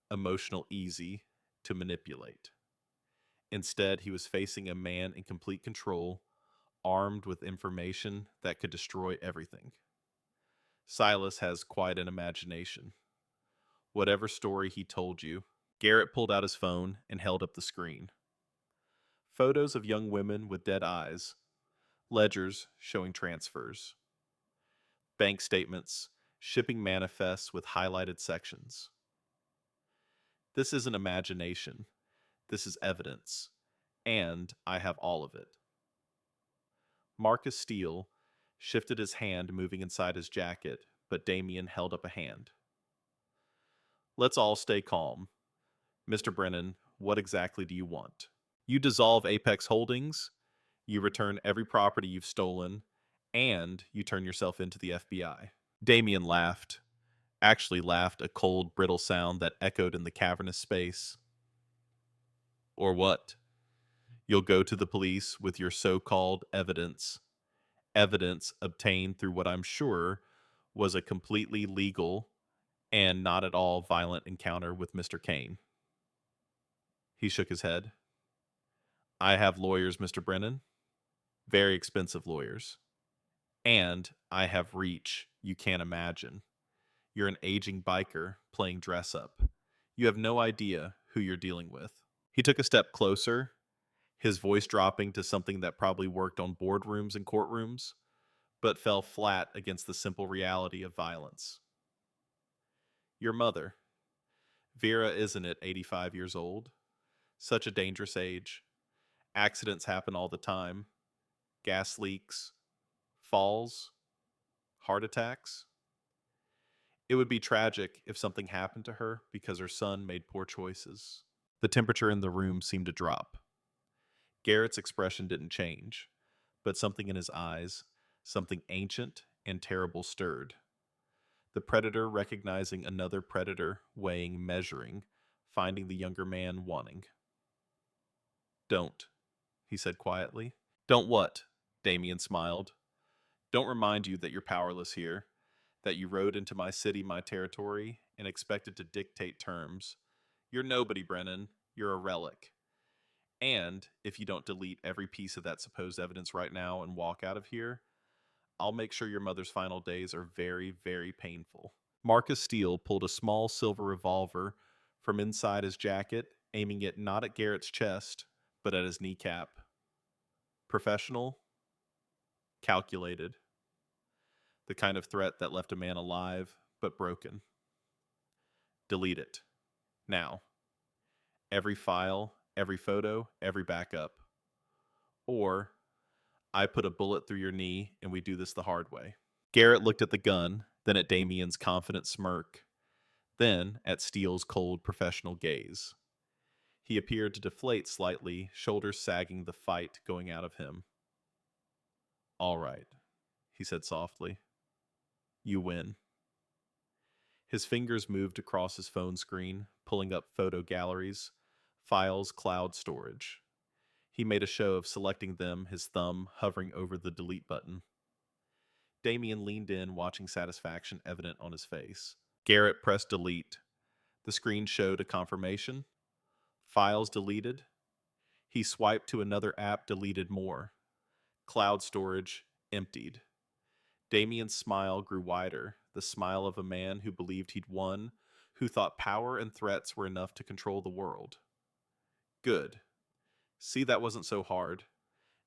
emotional, easy to manipulate. Instead, he was facing a man in complete control, armed with information that could destroy everything. Silas has quite an imagination. Whatever story he told you. Garrett pulled out his phone and held up the screen. Photos of young women with dead eyes, ledgers showing transfers, bank statements, shipping manifests with highlighted sections. This isn't imagination. This is evidence. And I have all of it. Marcus Steele shifted his hand, moving inside his jacket, but Damien held up a hand. "Let's all stay calm. Mr. Brennan, what exactly do you want? You dissolve Apex Holdings, you return every property you've stolen, and you turn yourself into the FBI." Damien laughed. Actually laughed, a cold, brittle sound that echoed in the cavernous space. "Or what? You'll go to the police with your so-called evidence. Evidence obtained through what I'm sure was a completely legal and not at all violent encounter with Mr. Kane." He shook his head. "I have lawyers, Mr. Brennan. Very expensive lawyers. And I have reach you can't imagine. You're an aging biker playing dress up. You have no idea who you're dealing with." He took a step closer, his voice dropping to something that probably worked on boardrooms and courtrooms, but fell flat against the simple reality of violence. Your mother. Vera isn't it 85 years old? Such a dangerous age. Accidents happen all the time. Gas leaks, falls, heart attacks. It would be tragic if something happened to her because her son made poor choices. The temperature in the room seemed to drop. Garrett's expression didn't change, but something in his eyes, something ancient and terrible, stirred. The predator recognizing another predator, weighing, measuring, finding the younger man wanting. Don't, he said quietly. Don't what? Damien smiled. Don't remind you that you're powerless here, that you rode into my city, my territory, and expected to dictate terms. You're nobody, Brennan. You're a relic. And if you don't delete every piece of that supposed evidence right now and walk out of here, I'll make sure your mother's final days are very, very painful. Marcus Steele pulled a small silver revolver from inside his jacket, aiming it not at Garrett's chest, but at his kneecap. Professional, calculated. The kind of threat that left a man alive, but broken. Delete it. Now. Every file, every photo, every backup. Or, I put a bullet through your knee and we do this the hard way. Garrett looked at the gun, then at Damien's confident smirk, then at Steele's cold professional gaze. He appeared to deflate slightly, shoulders sagging, the fight going out of him. All right, he said softly. You win. His fingers moved across his phone screen, pulling up photo galleries, files, cloud storage. He made a show of selecting them, his thumb hovering over the delete button. Damien leaned in, watching satisfaction evident on his face. Garrett pressed delete. The screen showed a confirmation. Files deleted. He swiped to another app, deleted more. Cloud storage emptied. Damien's smile grew wider, the smile of a man who believed he'd won, who thought power and threats were enough to control the world. Good. See, that wasn't so hard.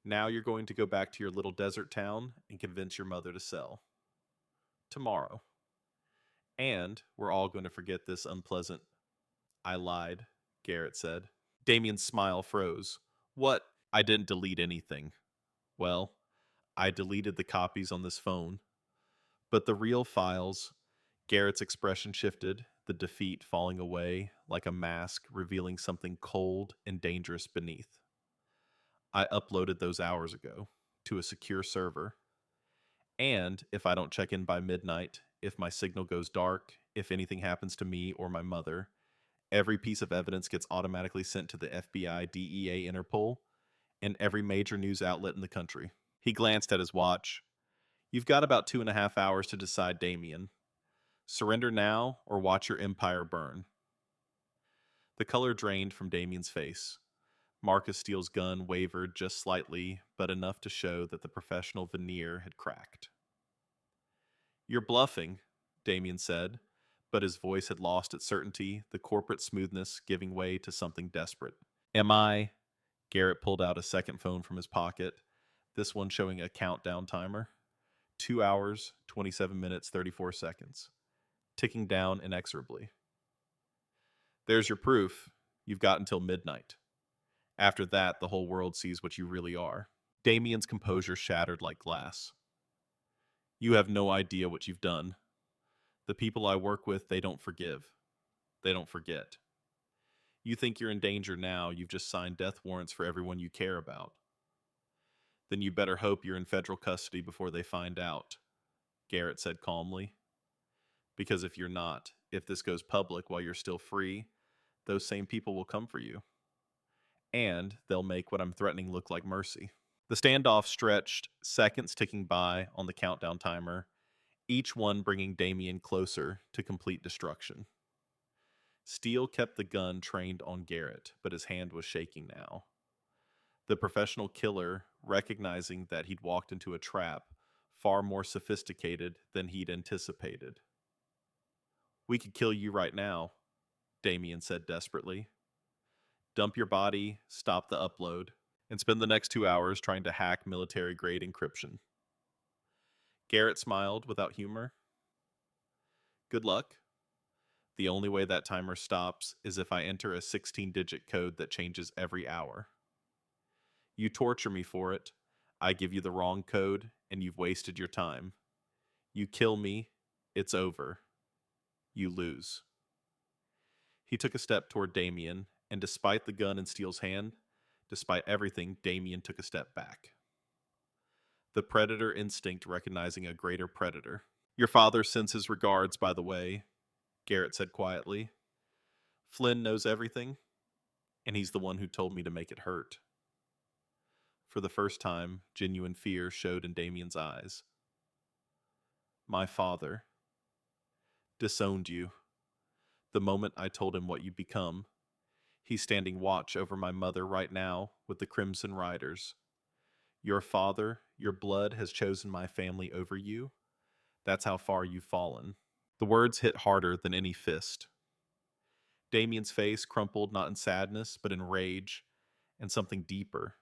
Now you're going to go back to your little desert town and convince your mother to sell. Tomorrow. And we're all going to forget this unpleasant. I lied, Garrett said. Damien's smile froze. What? I didn't delete anything. Well, I deleted the copies on this phone. But the real files, Garrett's expression shifted, the defeat falling away like a mask revealing something cold and dangerous beneath. I uploaded those hours ago to a secure server. And if I don't check in by midnight, if my signal goes dark, if anything happens to me or my mother, every piece of evidence gets automatically sent to the FBI, DEA, Interpol, and every major news outlet in the country. He glanced at his watch. You've got about 2.5 hours to decide, Damien. Surrender now or watch your empire burn. The color drained from Damien's face. Marcus Steele's gun wavered just slightly, but enough to show that the professional veneer had cracked. You're bluffing, Damien said, but his voice had lost its certainty, the corporate smoothness giving way to something desperate. Am I? Garrett pulled out a second phone from his pocket, this one showing a countdown timer. 2 hours, 27 minutes, 34 seconds. Ticking down inexorably. There's your proof. You've got until midnight. After that, the whole world sees what you really are. Damien's composure shattered like glass. You have no idea what you've done. The people I work with, they don't forgive. They don't forget. You think you're in danger now, you've just signed death warrants for everyone you care about. Then you better hope you're in federal custody before they find out, Garrett said calmly. Because if you're not, if this goes public while you're still free, those same people will come for you. And they'll make what I'm threatening look like mercy. The standoff stretched, seconds ticking by on the countdown timer, each one bringing Damien closer to complete destruction. Steele kept the gun trained on Garrett, but his hand was shaking now. The professional killer, recognizing that he'd walked into a trap far more sophisticated than he'd anticipated. We could kill you right now, Damien said desperately. Dump your body, stop the upload, and spend the next 2 hours trying to hack military-grade encryption. Garrett smiled without humor. Good luck. The only way that timer stops is if I enter a 16-digit code that changes every hour. You torture me for it. I give you the wrong code, and you've wasted your time. You kill me, it's over. You lose. He took a step toward Damien, and despite the gun in Steele's hand, despite everything, Damien took a step back. The predator instinct recognizing a greater predator. Your father sends his regards, by the way, Garrett said quietly. Flynn knows everything, and he's the one who told me to make it hurt. For the first time, genuine fear showed in Damien's eyes. My father disowned you. The moment I told him what you'd become, he's standing watch over my mother right now with the Crimson Riders. Your father, your blood has chosen my family over you. That's how far you've fallen. The words hit harder than any fist. Damien's face crumpled not in sadness, but in rage and something deeper.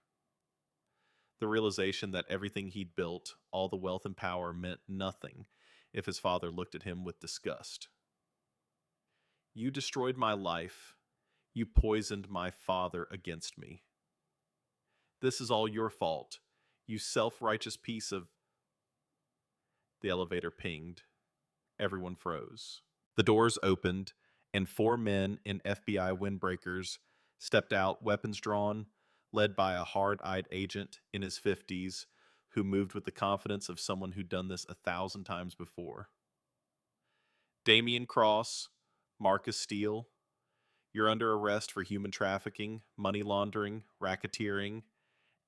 The realization that everything he'd built, all the wealth and power, meant nothing if his father looked at him with disgust. You destroyed my life. You poisoned my father against me. This is all your fault. You self-righteous piece of... The elevator pinged. Everyone froze. The doors opened, and 4 men in FBI windbreakers stepped out, weapons drawn, led by a hard-eyed agent in his 50s who moved with the confidence of someone who'd done this 1,000 times before. Damien Cross, Marcus Steele, you're under arrest for human trafficking, money laundering, racketeering,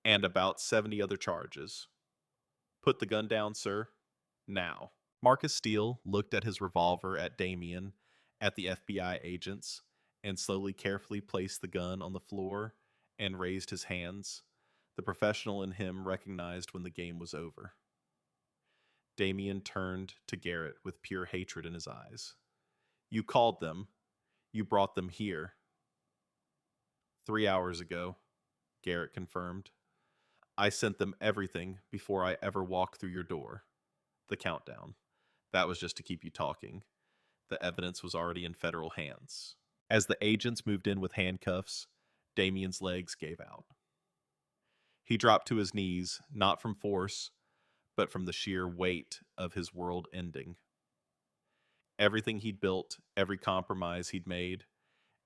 and about 70 other charges. Put the gun down, sir. Now. Marcus Steele looked at his revolver at Damien, at the FBI agents, and slowly, carefully placed the gun on the floor and raised his hands. The professional in him recognized when the game was over. Damien turned to Garrett with pure hatred in his eyes. You called them. You brought them here. 3 hours ago, Garrett confirmed. I sent them everything before I ever walked through your door. The countdown. That was just to keep you talking. The evidence was already in federal hands. As the agents moved in with handcuffs, Damien's legs gave out. He dropped to his knees, not from force, but from the sheer weight of his world ending. Everything he'd built, every compromise he'd made,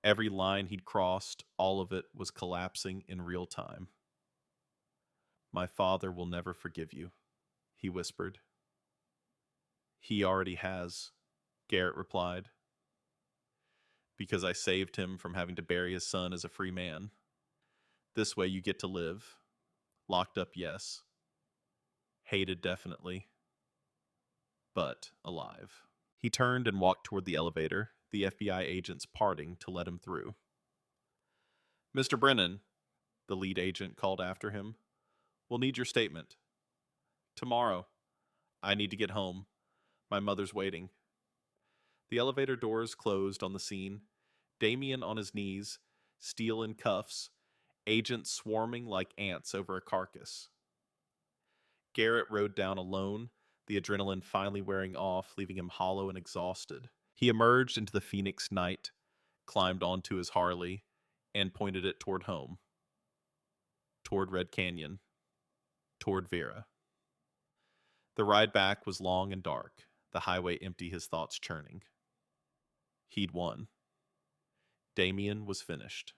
every line he'd crossed, all of it was collapsing in real time. My father will never forgive you, he whispered. He already has, Garrett replied. Because I saved him from having to bury his son as a free man. This way you get to live. Locked up, yes. Hated, definitely. But alive. He turned and walked toward the elevator, the FBI agents parting to let him through. Mr. Brennan, the lead agent called after him, we'll need your statement. Tomorrow. I need to get home. My mother's waiting. The elevator doors closed on the scene. Damien on his knees, Steele in cuffs, agents swarming like ants over a carcass. Garrett rode down alone, the adrenaline finally wearing off, leaving him hollow and exhausted. He emerged into the Phoenix night, climbed onto his Harley, and pointed it toward home. Toward Red Canyon. Toward Vera. The ride back was long and dark, the highway empty, his thoughts churning. He'd won. Damien was finished.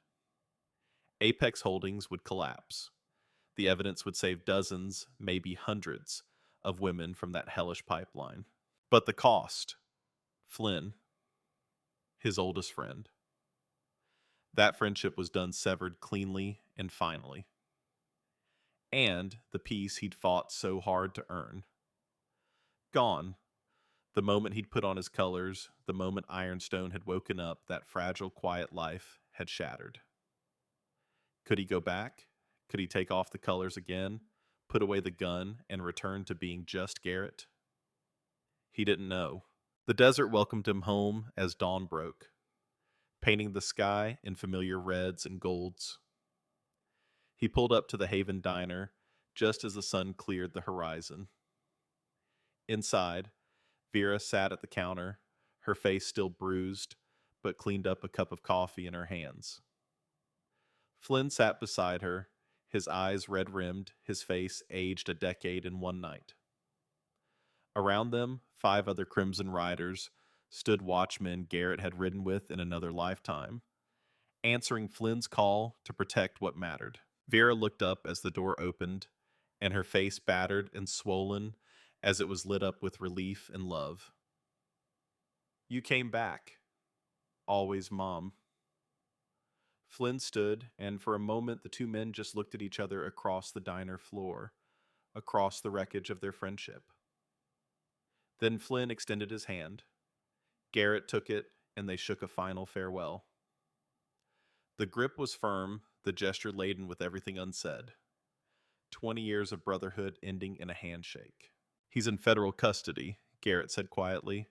Apex Holdings would collapse. The evidence would save dozens, maybe hundreds, of women from that hellish pipeline. But the cost. Flynn. His oldest friend. That friendship was done severed cleanly and finally. And the peace he'd fought so hard to earn. Gone. The moment he'd put on his colors, the moment Ironstone had woken up, that fragile, quiet life had shattered. Could he go back? Could he take off the colors again, put away the gun, and return to being just Garrett? He didn't know. The desert welcomed him home as dawn broke. painting the sky in familiar reds and golds. He pulled up to the Haven Diner just as the sun cleared the horizon. Inside, Vera sat at the counter, her face still bruised, but cleaned up a cup of coffee in her hands. Flynn sat beside her, his eyes red rimmed, his face aged a decade in one night. Around them, 5 other Crimson Riders stood watchmen Garrett had ridden with in another lifetime, answering Flynn's call to protect what mattered. Vera looked up as the door opened, and her face battered and swollen as it was lit up with relief and love. "You came back. Always, Mom." Flynn stood, and for a moment the two men just looked at each other across the diner floor, across the wreckage of their friendship. Then Flynn extended his hand. Garrett took it, and they shook a final farewell. The grip was firm, the gesture laden with everything unsaid. 20 years of brotherhood ending in a handshake. "He's in federal custody," Garrett said quietly.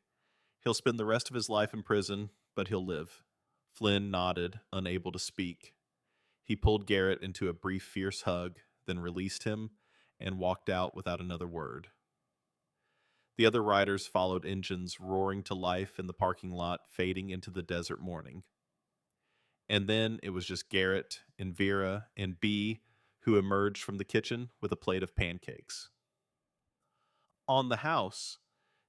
"He'll spend the rest of his life in prison, but he'll live." Flynn nodded, unable to speak. He pulled Garrett into a brief, fierce hug, then released him and walked out without another word. The other riders followed, engines roaring to life in the parking lot, fading into the desert morning. And then it was just Garrett and Vera and Bee, who emerged from the kitchen with a plate of pancakes. "On the house,"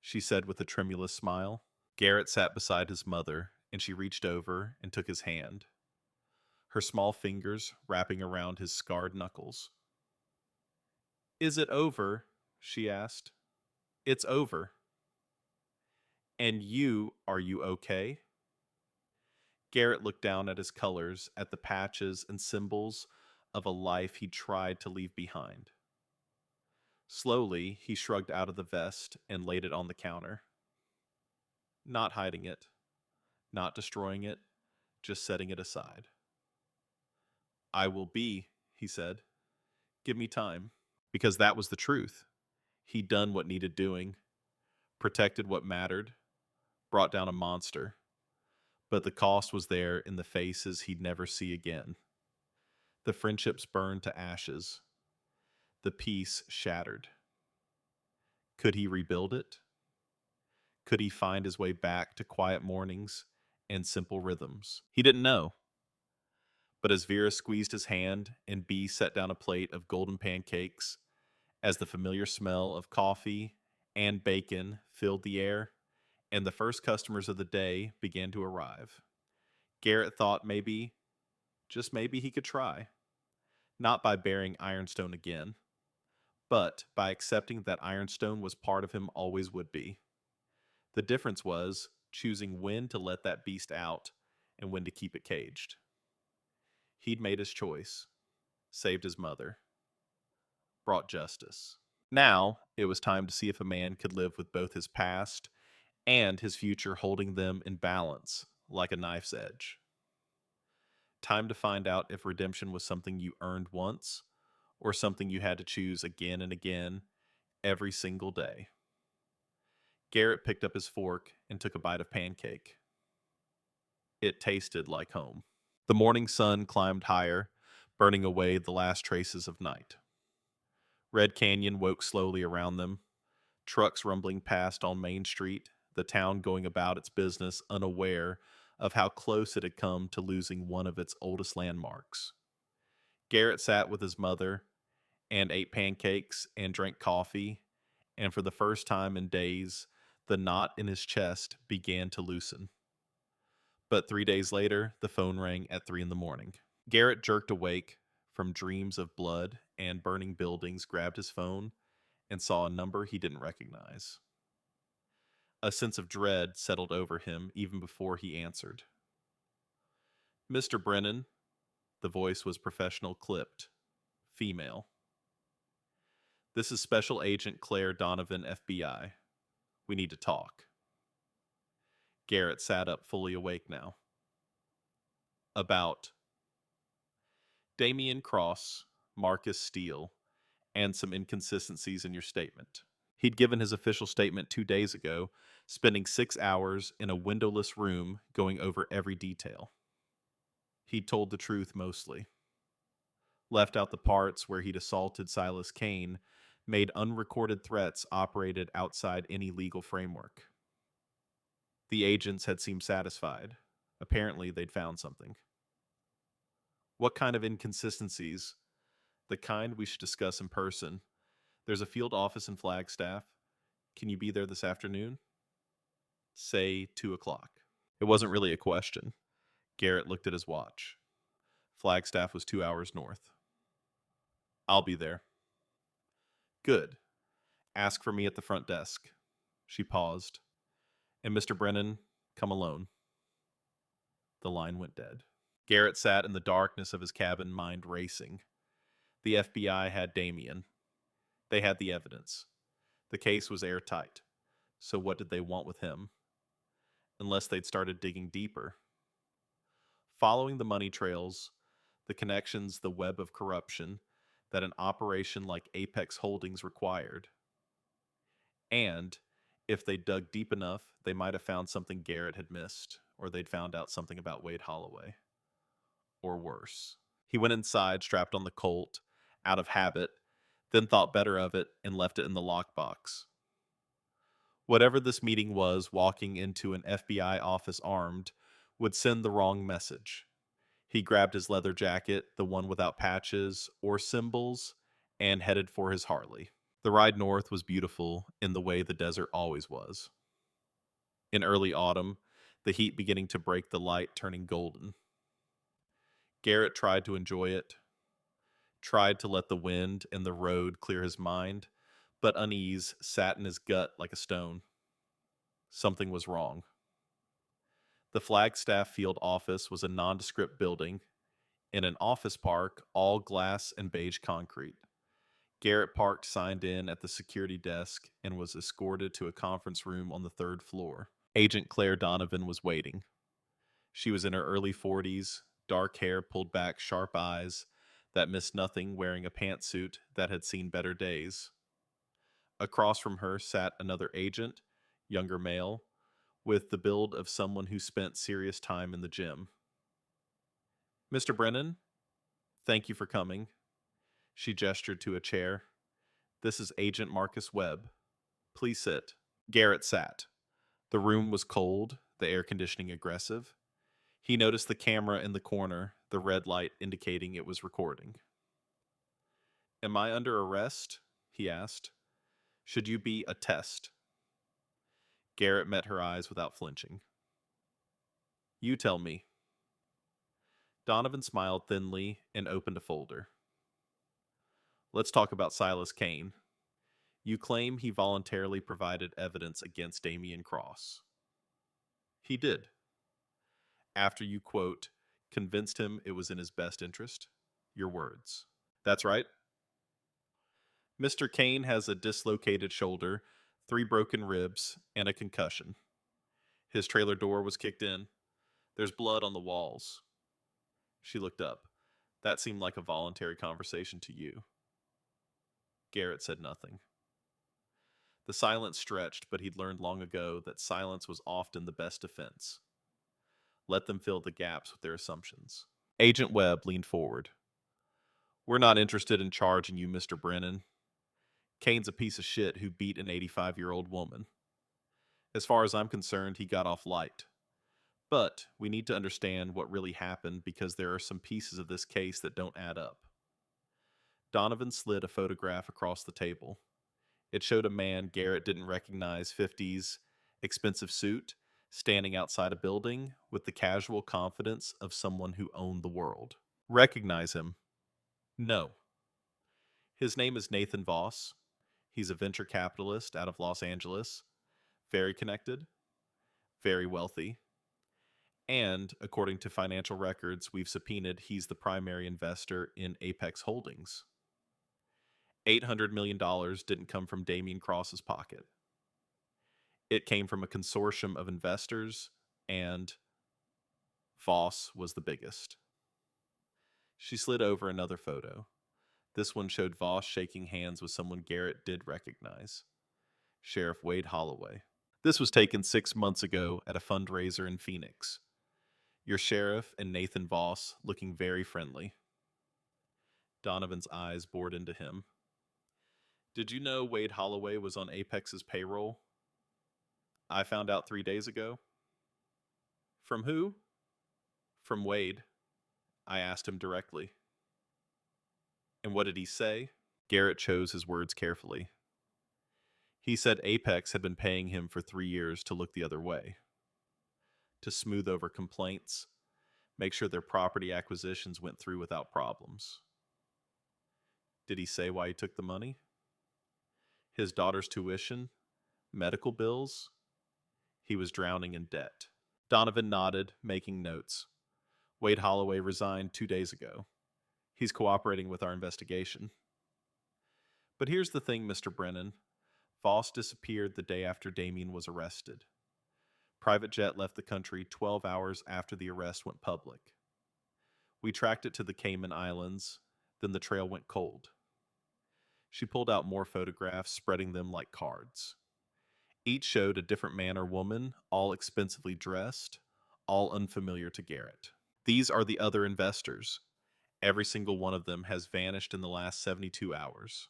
she said with a tremulous smile. Garrett sat beside his mother, and she reached over and took his hand, her small fingers wrapping around his scarred knuckles. "Is it over?" she asked. "It's over." "And are you okay?" Garrett looked down at his colors, at the patches and symbols of a life he tried to leave behind. Slowly, he shrugged out of the vest and laid it on the counter. Not hiding it, not destroying it, just setting it aside. "I will be," he said. "Give me time." Because that was the truth. He'd done what needed doing, protected what mattered, brought down a monster. But the cost was there in the faces he'd never see again. The friendships burned to ashes. The peace shattered. Could he rebuild it? Could he find his way back to quiet mornings and simple rhythms? He didn't know. But as Vera squeezed his hand and Bee set down a plate of golden pancakes, as the familiar smell of coffee and bacon filled the air, and the first customers of the day began to arrive, Garrett thought maybe, just maybe, he could try. Not by bearing Ironstone again, but by accepting that Ironstone was part of him, always would be. The difference was choosing when to let that beast out and when to keep it caged. He'd made his choice, saved his mother, brought justice. Now it was time to see if a man could live with both his past and his future holding them in balance like a knife's edge. Time to find out if redemption was something you earned once or something you had to choose again and again every single day. Garrett picked up his fork and took a bite of pancake. It tasted like home. The morning sun climbed higher, burning away the last traces of night. Red Canyon woke slowly around them, trucks rumbling past on Main Street, the town going about its business unaware of how close it had come to losing one of its oldest landmarks. Garrett sat with his mother and ate pancakes and drank coffee, and for the first time in days, the knot in his chest began to loosen. But 3 days later, the phone rang at 3 in the morning. Garrett jerked awake from dreams of blood and burning buildings, grabbed his phone, and saw a number he didn't recognize. A sense of dread settled over him even before he answered. "Mr. Brennan," the voice was professional, clipped, female. "This is Special Agent Claire Donovan, FBI. We need to talk." Garrett sat up, fully awake now. "About Damian Cross, Marcus Steele, and some inconsistencies in your statement." He'd given his official statement 2 days ago, spending 6 hours in a windowless room going over every detail. He'd told the truth mostly, left out the parts where he'd assaulted Silas Kane, made unrecorded threats operated outside any legal framework. The agents had seemed satisfied. Apparently, they'd found something. What kind of inconsistencies? The kind we should discuss in person. There's a field office in Flagstaff. Can you be there this afternoon? Say 2 o'clock. It wasn't really a question. Garrett looked at his watch. Flagstaff was 2 hours north. I'll be there. Good. Ask for me at the front desk. She paused. And Mr. Brennan, come alone. The line went dead. Garrett sat in the darkness of his cabin, mind racing. The FBI had Damien. They had the evidence. The case was airtight. So what did they want with him? Unless they'd started digging deeper. Following the money trails, the connections, the web of corruption that an operation like Apex Holdings required. And if they dug deep enough, they might have found something Garrett had missed, or they'd found out something about Wade Holloway. Or worse. He went inside, strapped on the Colt, out of habit, then thought better of it and left it in the lockbox. Whatever this meeting was, walking into an FBI office armed would send the wrong message. He grabbed his leather jacket, the one without patches or symbols, and headed for his Harley. The ride north was beautiful in the way the desert always was. In early autumn, the heat beginning to break the light, turning golden. Garrett tried to enjoy it, tried to let the wind and the road clear his mind, but unease sat in his gut like a stone. Something was wrong. The Flagstaff field office was a nondescript building in an office park, all glass and beige concrete. Garrett parked signed in at the security desk and was escorted to a conference room on the 3rd floor. Agent Claire Donovan was waiting. She was in her early 40s, dark hair pulled back, sharp eyes that missed nothing, wearing a pantsuit that had seen better days. Across from her sat another agent, younger male, with the build of someone who spent serious time in the gym. Mr. Brennan, thank you for coming. She gestured to a chair. This is Agent Marcus Webb. Please sit. Garrett sat. The room was cold, the air conditioning aggressive. He noticed the camera in the corner, the red light indicating it was recording. Am I under arrest? He asked. Should you be a test? Garrett met her eyes without flinching. You tell me. Donovan smiled thinly and opened a folder. Let's talk about Silas Kane. You claim he voluntarily provided evidence against Damian Cross. He did. After you, quote, convinced him it was in his best interest. Your words. That's right. Mr. Kane has a dislocated shoulder, 3 broken ribs, and a concussion. His trailer door was kicked in. There's blood on the walls. She looked up. That seemed like a voluntary conversation to you. Garrett said nothing. The silence stretched, but he'd learned long ago that silence was often the best defense. Let them fill the gaps with their assumptions. Agent Webb leaned forward. We're not interested in charging you, Mr. Brennan. Kane's a piece of shit who beat an 85-year-old woman. As far as I'm concerned, he got off light. But we need to understand what really happened because there are some pieces of this case that don't add up. Donovan slid a photograph across the table. It showed a man Garrett didn't recognize, 50s, expensive suit, standing outside a building with the casual confidence of someone who owned the world. Recognize him? No. His name is Nathan Voss. He's a venture capitalist out of Los Angeles. Very connected. Very wealthy. And, according to financial records we've subpoenaed, he's the primary investor in Apex Holdings. $800 million didn't come from Damian Cross's pocket. It came from a consortium of investors, and Voss was the biggest. She slid over another photo. This one showed Voss shaking hands with someone Garrett did recognize. Sheriff Wade Holloway. This was taken 6 months ago at a fundraiser in Phoenix. Your sheriff and Nathan Voss looking very friendly. Donovan's eyes bored into him. Did you know Wade Holloway was on Apex's payroll? I found out 3 days ago. From who? From Wade. I asked him directly. And what did he say? Garrett chose his words carefully. He said Apex had been paying him for 3 years to look the other way, to smooth over complaints, make sure their property acquisitions went through without problems. Did he say why he took the money? His daughter's tuition? Medical bills? He was drowning in debt. Donovan nodded, making notes. Wade Holloway resigned 2 days ago. He's cooperating with our investigation. But here's the thing, Mr. Brennan. Voss disappeared the day after Damien was arrested. Private jet left the country 12 hours after the arrest went public. We tracked it to the Cayman Islands, then the trail went cold. She pulled out more photographs, spreading them like cards. Each showed a different man or woman, all expensively dressed, all unfamiliar to Garrett. These are the other investors. Every single one of them has vanished in the last 72 hours.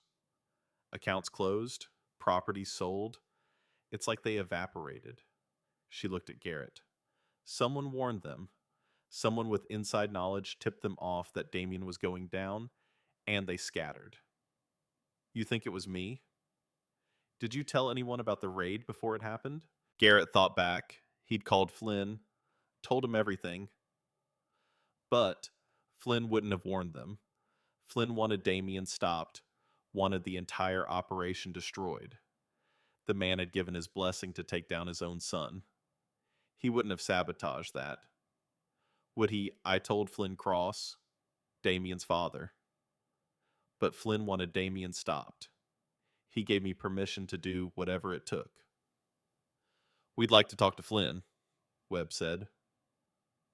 Accounts closed, properties sold. It's like they evaporated. She looked at Garrett. Someone warned them. Someone with inside knowledge tipped them off that Damien was going down, and they scattered. You think it was me? Did you tell anyone about the raid before it happened? Garrett thought back. He'd called Flynn, told him everything. But Flynn wouldn't have warned them. Flynn wanted Damien stopped, wanted the entire operation destroyed. The man had given his blessing to take down his own son. He wouldn't have sabotaged that. Would he? I told Flynn Cross, Damien's father. But Flynn wanted Damien stopped. He gave me permission to do whatever it took. We'd like to talk to Flynn, Webb said.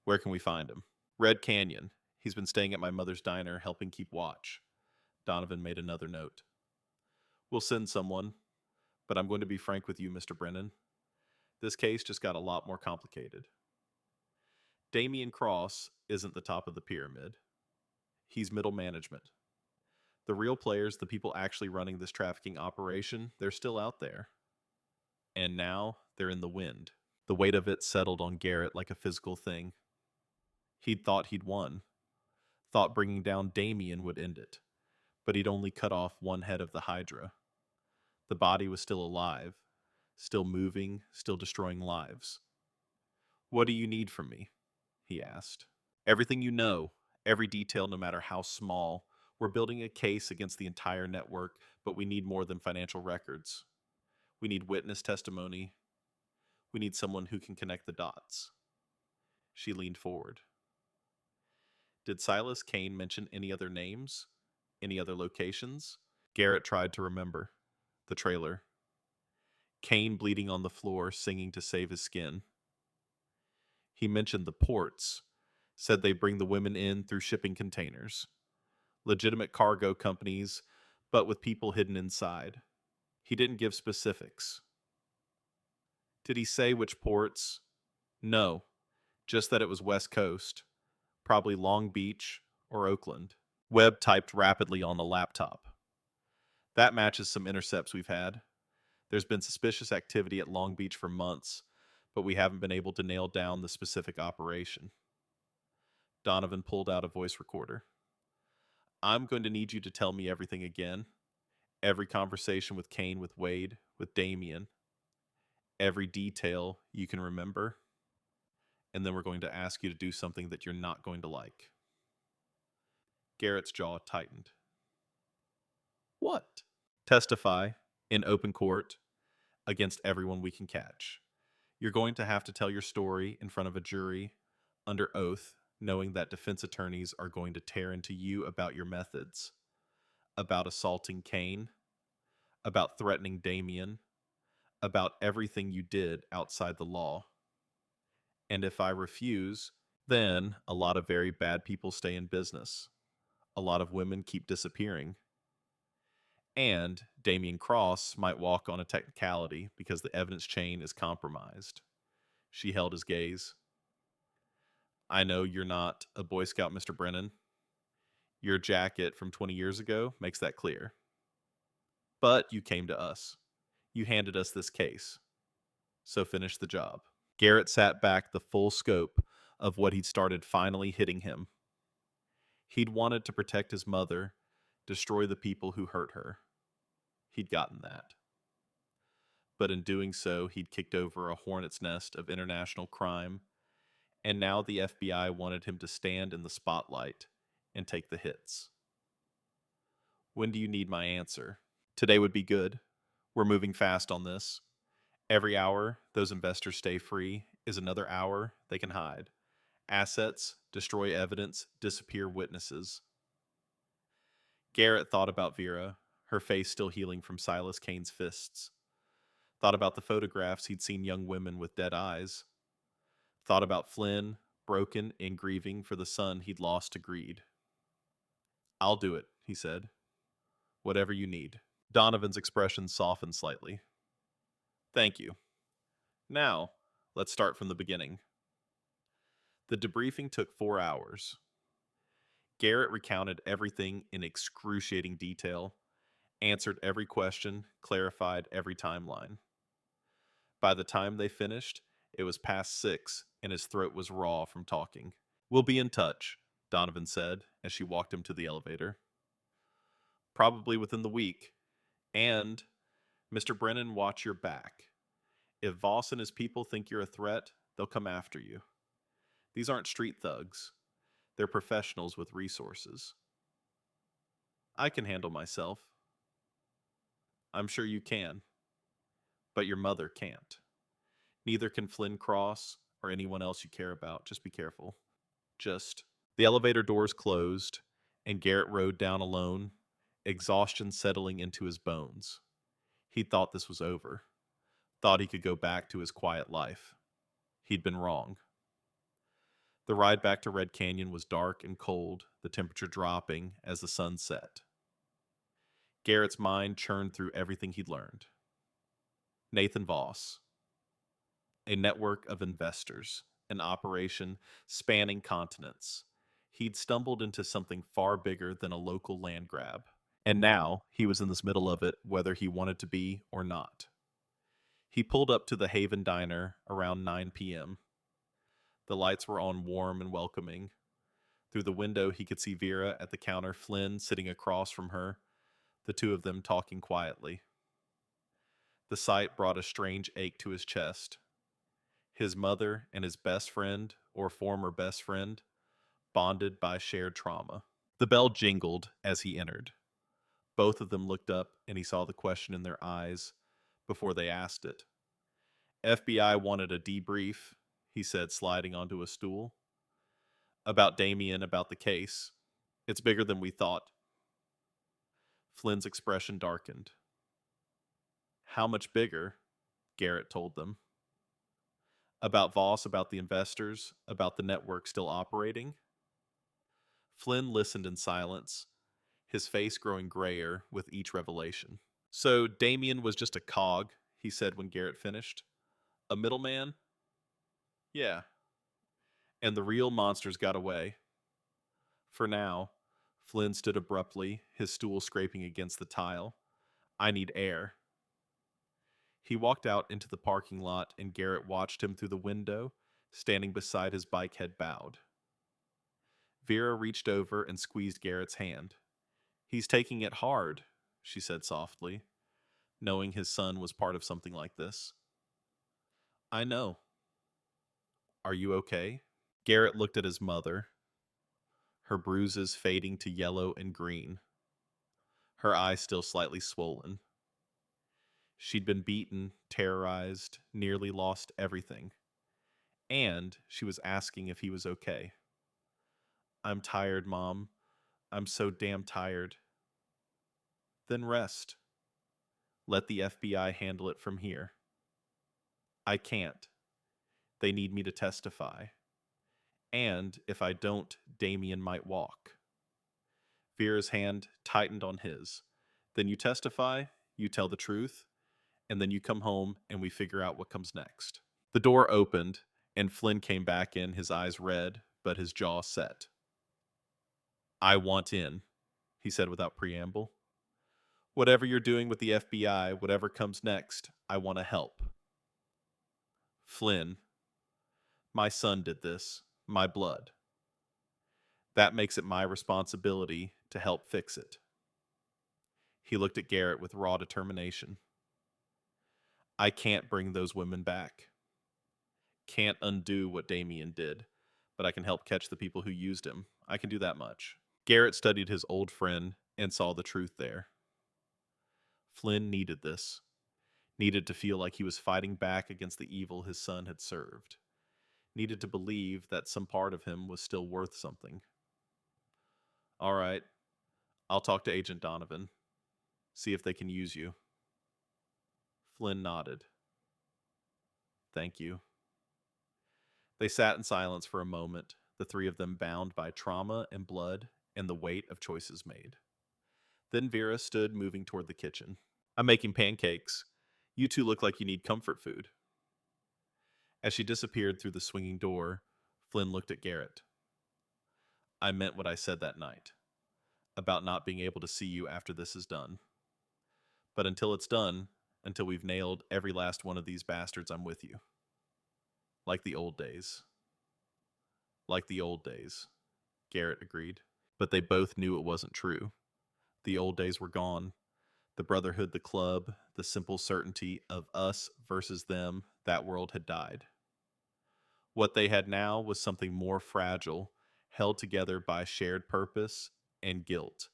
Where can we find him? Red Canyon. He's been staying at my mother's diner, helping keep watch. Donovan made another note. We'll send someone, but I'm going to be frank with you, Mr. Brennan. This case just got a lot more complicated. Damien Cross isn't the top of the pyramid. He's middle management. The real players, the people actually running this trafficking operation, they're still out there. And now they're in the wind. The weight of it settled on Garrett like a physical thing. He'd thought he'd won. Thought bringing down Damien would end it. But he'd only cut off one head of the Hydra. The body was still alive, still moving, still destroying lives. What do you need from me? He asked. Everything you know, every detail, no matter how small. We're building a case against the entire network, but we need more than financial records. We need witness testimony. We need someone who can connect the dots. She leaned forward. Did Silas Kane mention any other names? Any other locations? Garrett tried to remember. The trailer. Kane bleeding on the floor, singing to save his skin. He mentioned the ports. Said they bring the women in through shipping containers. Legitimate cargo companies, but with people hidden inside. He didn't give specifics. Did he say which ports? No, just that it was West Coast, probably Long Beach or Oakland. Webb typed rapidly on the laptop. That matches some intercepts we've had. There's been suspicious activity at Long Beach for months, but we haven't been able to nail down the specific operation. Donovan pulled out a voice recorder. I'm going to need you to tell me everything again. Every conversation with Kane, with Wade, with Damien. Every detail you can remember. And then we're going to ask you to do something that you're not going to like. Garrett's jaw tightened. What? Testify in open court against everyone we can catch. You're going to have to tell your story in front of a jury under oath, knowing that defense attorneys are going to tear into you about your methods, about assaulting Kane, about threatening Damien, about everything you did outside the law. And if I refuse, then a lot of very bad people stay in business. A lot of women keep disappearing. And Damien Cross might walk on a technicality because the evidence chain is compromised. She held his gaze. I know you're not a Boy Scout, Mr. Brennan. Your jacket from 20 years ago makes that clear. But you came to us. You handed us this case. So finish the job. Garrett sat back, the full scope of what he'd started finally hitting him. He'd wanted to protect his mother, destroy the people who hurt her. He'd gotten that. But in doing so, he'd kicked over a hornet's nest of international crime, and now the FBI wanted him to stand in the spotlight and take the hits. When do you need my answer? Today would be good. We're moving fast on this. Every hour those investors stay free is another hour they can hide. Assets, destroy evidence, disappear witnesses. Garrett thought about Vera, her face still healing from Silas Kane's fists. Thought about the photographs he'd seen young women with dead eyes. Thought about Flynn, broken and grieving for the son he'd lost to greed. I'll do it, he said. Whatever you need. Donovan's expression softened slightly. Thank you. Now, let's start from the beginning. The debriefing took 4 hours. Garrett recounted everything in excruciating detail, answered every question, clarified every timeline. By the time they finished, it was past 6, and his throat was raw from talking. We'll be in touch, Donovan said as she walked him to the elevator. Probably within the week. And, Mr. Brennan, watch your back. If Voss and his people think you're a threat, they'll come after you. These aren't street thugs. They're professionals with resources. I can handle myself. I'm sure you can. But your mother can't. Neither can Flynn Cross or anyone else you care about. Just be careful. The elevator doors closed, and Garrett rode down alone, exhaustion settling into his bones. He thought this was over. Thought he could go back to his quiet life. He'd been wrong. The ride back to Red Canyon was dark and cold, the temperature dropping as the sun set. Garrett's mind churned through everything he'd learned. Nathan Voss. A network of investors, an operation spanning continents. He'd stumbled into something far bigger than a local land grab, and now he was in the middle of it, whether he wanted to be or not. He pulled up to the Haven Diner around 9 p.m. The lights were on, warm and welcoming. Through the window, he could see Vera at the counter, Flynn sitting across from her, the two of them talking quietly. The sight brought a strange ache to his chest. His mother and his best friend, or former best friend, bonded by shared trauma. The bell jingled as he entered. Both of them looked up, and he saw the question in their eyes before they asked it. FBI wanted a debrief, he said, sliding onto a stool. About Damien, about the case. It's bigger than we thought. Flynn's expression darkened. How much bigger? Garrett told them. About Voss, about the investors, about the network still operating? Flynn listened in silence, his face growing grayer with each revelation. So Damien was just a cog, he said when Garrett finished. A middleman? Yeah. And the real monsters got away. For now, Flynn stood abruptly, his stool scraping against the tile. I need air. He walked out into the parking lot, and Garrett watched him through the window, standing beside his bike, head bowed. Vera reached over and squeezed Garrett's hand. He's taking it hard, she said softly, knowing his son was part of something like this. I know. Are you okay? Garrett looked at his mother, her bruises fading to yellow and green, her eyes still slightly swollen. She'd been beaten, terrorized, nearly lost everything. And she was asking if he was okay. I'm tired, Mom. I'm so damn tired. Then rest. Let the FBI handle it from here. I can't. They need me to testify. And if I don't, Damien might walk. Vera's hand tightened on his, Then you testify, you tell the truth, and then you come home and we figure out what comes next. The door opened, and Flynn came back in, his eyes red, but his jaw set. I want in, he said without preamble. Whatever you're doing with the FBI, whatever comes next, I want to help. Flynn, my son did this, my blood. That makes it my responsibility to help fix it. He looked at Garrett with raw determination. I can't bring those women back. Can't undo what Damien did, but I can help catch the people who used him. I can do that much. Garrett studied his old friend and saw the truth there. Flynn needed this. Needed to feel like he was fighting back against the evil his son had served. Needed to believe that some part of him was still worth something. All right, I'll talk to Agent Donovan. See if they can use you. Flynn nodded. Thank you. They sat in silence for a moment, the three of them bound by trauma and blood and the weight of choices made. Then Vera stood, moving toward the kitchen. I'm making pancakes. You two look like you need comfort food. As she disappeared through the swinging door, Flynn looked at Garrett. I meant what I said that night, about not being able to see you after this is done. But until it's done, until we've nailed every last one of these bastards, I'm with you. Like the old days. Like the old days, Garrett agreed. But they both knew it wasn't true. The old days were gone. The brotherhood, the club, the simple certainty of us versus them, that world had died. What they had now was something more fragile, held together by shared purpose and guilt,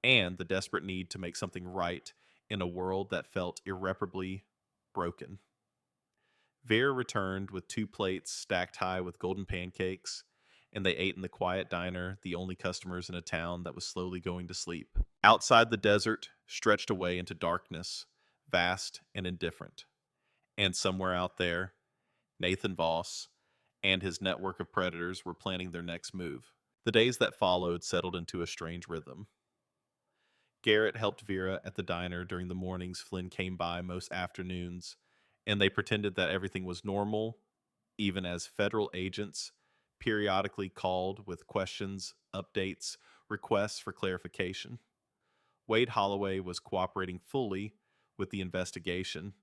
and the desperate need to make something right in a world that felt irreparably broken. Vera returned with 2 plates stacked high with golden pancakes, and they ate in the quiet diner, the only customers in a town that was slowly going to sleep. Outside, the desert stretched away into darkness, vast and indifferent. And somewhere out there, Nathan Voss and his network of predators were planning their next move. The days that followed settled into a strange rhythm. Garrett helped Vera at the diner during the mornings Flynn came by most afternoons, and they pretended that everything was normal, even as federal agents periodically called with questions, updates, requests for clarification. Wade Holloway was cooperating fully with the investigation,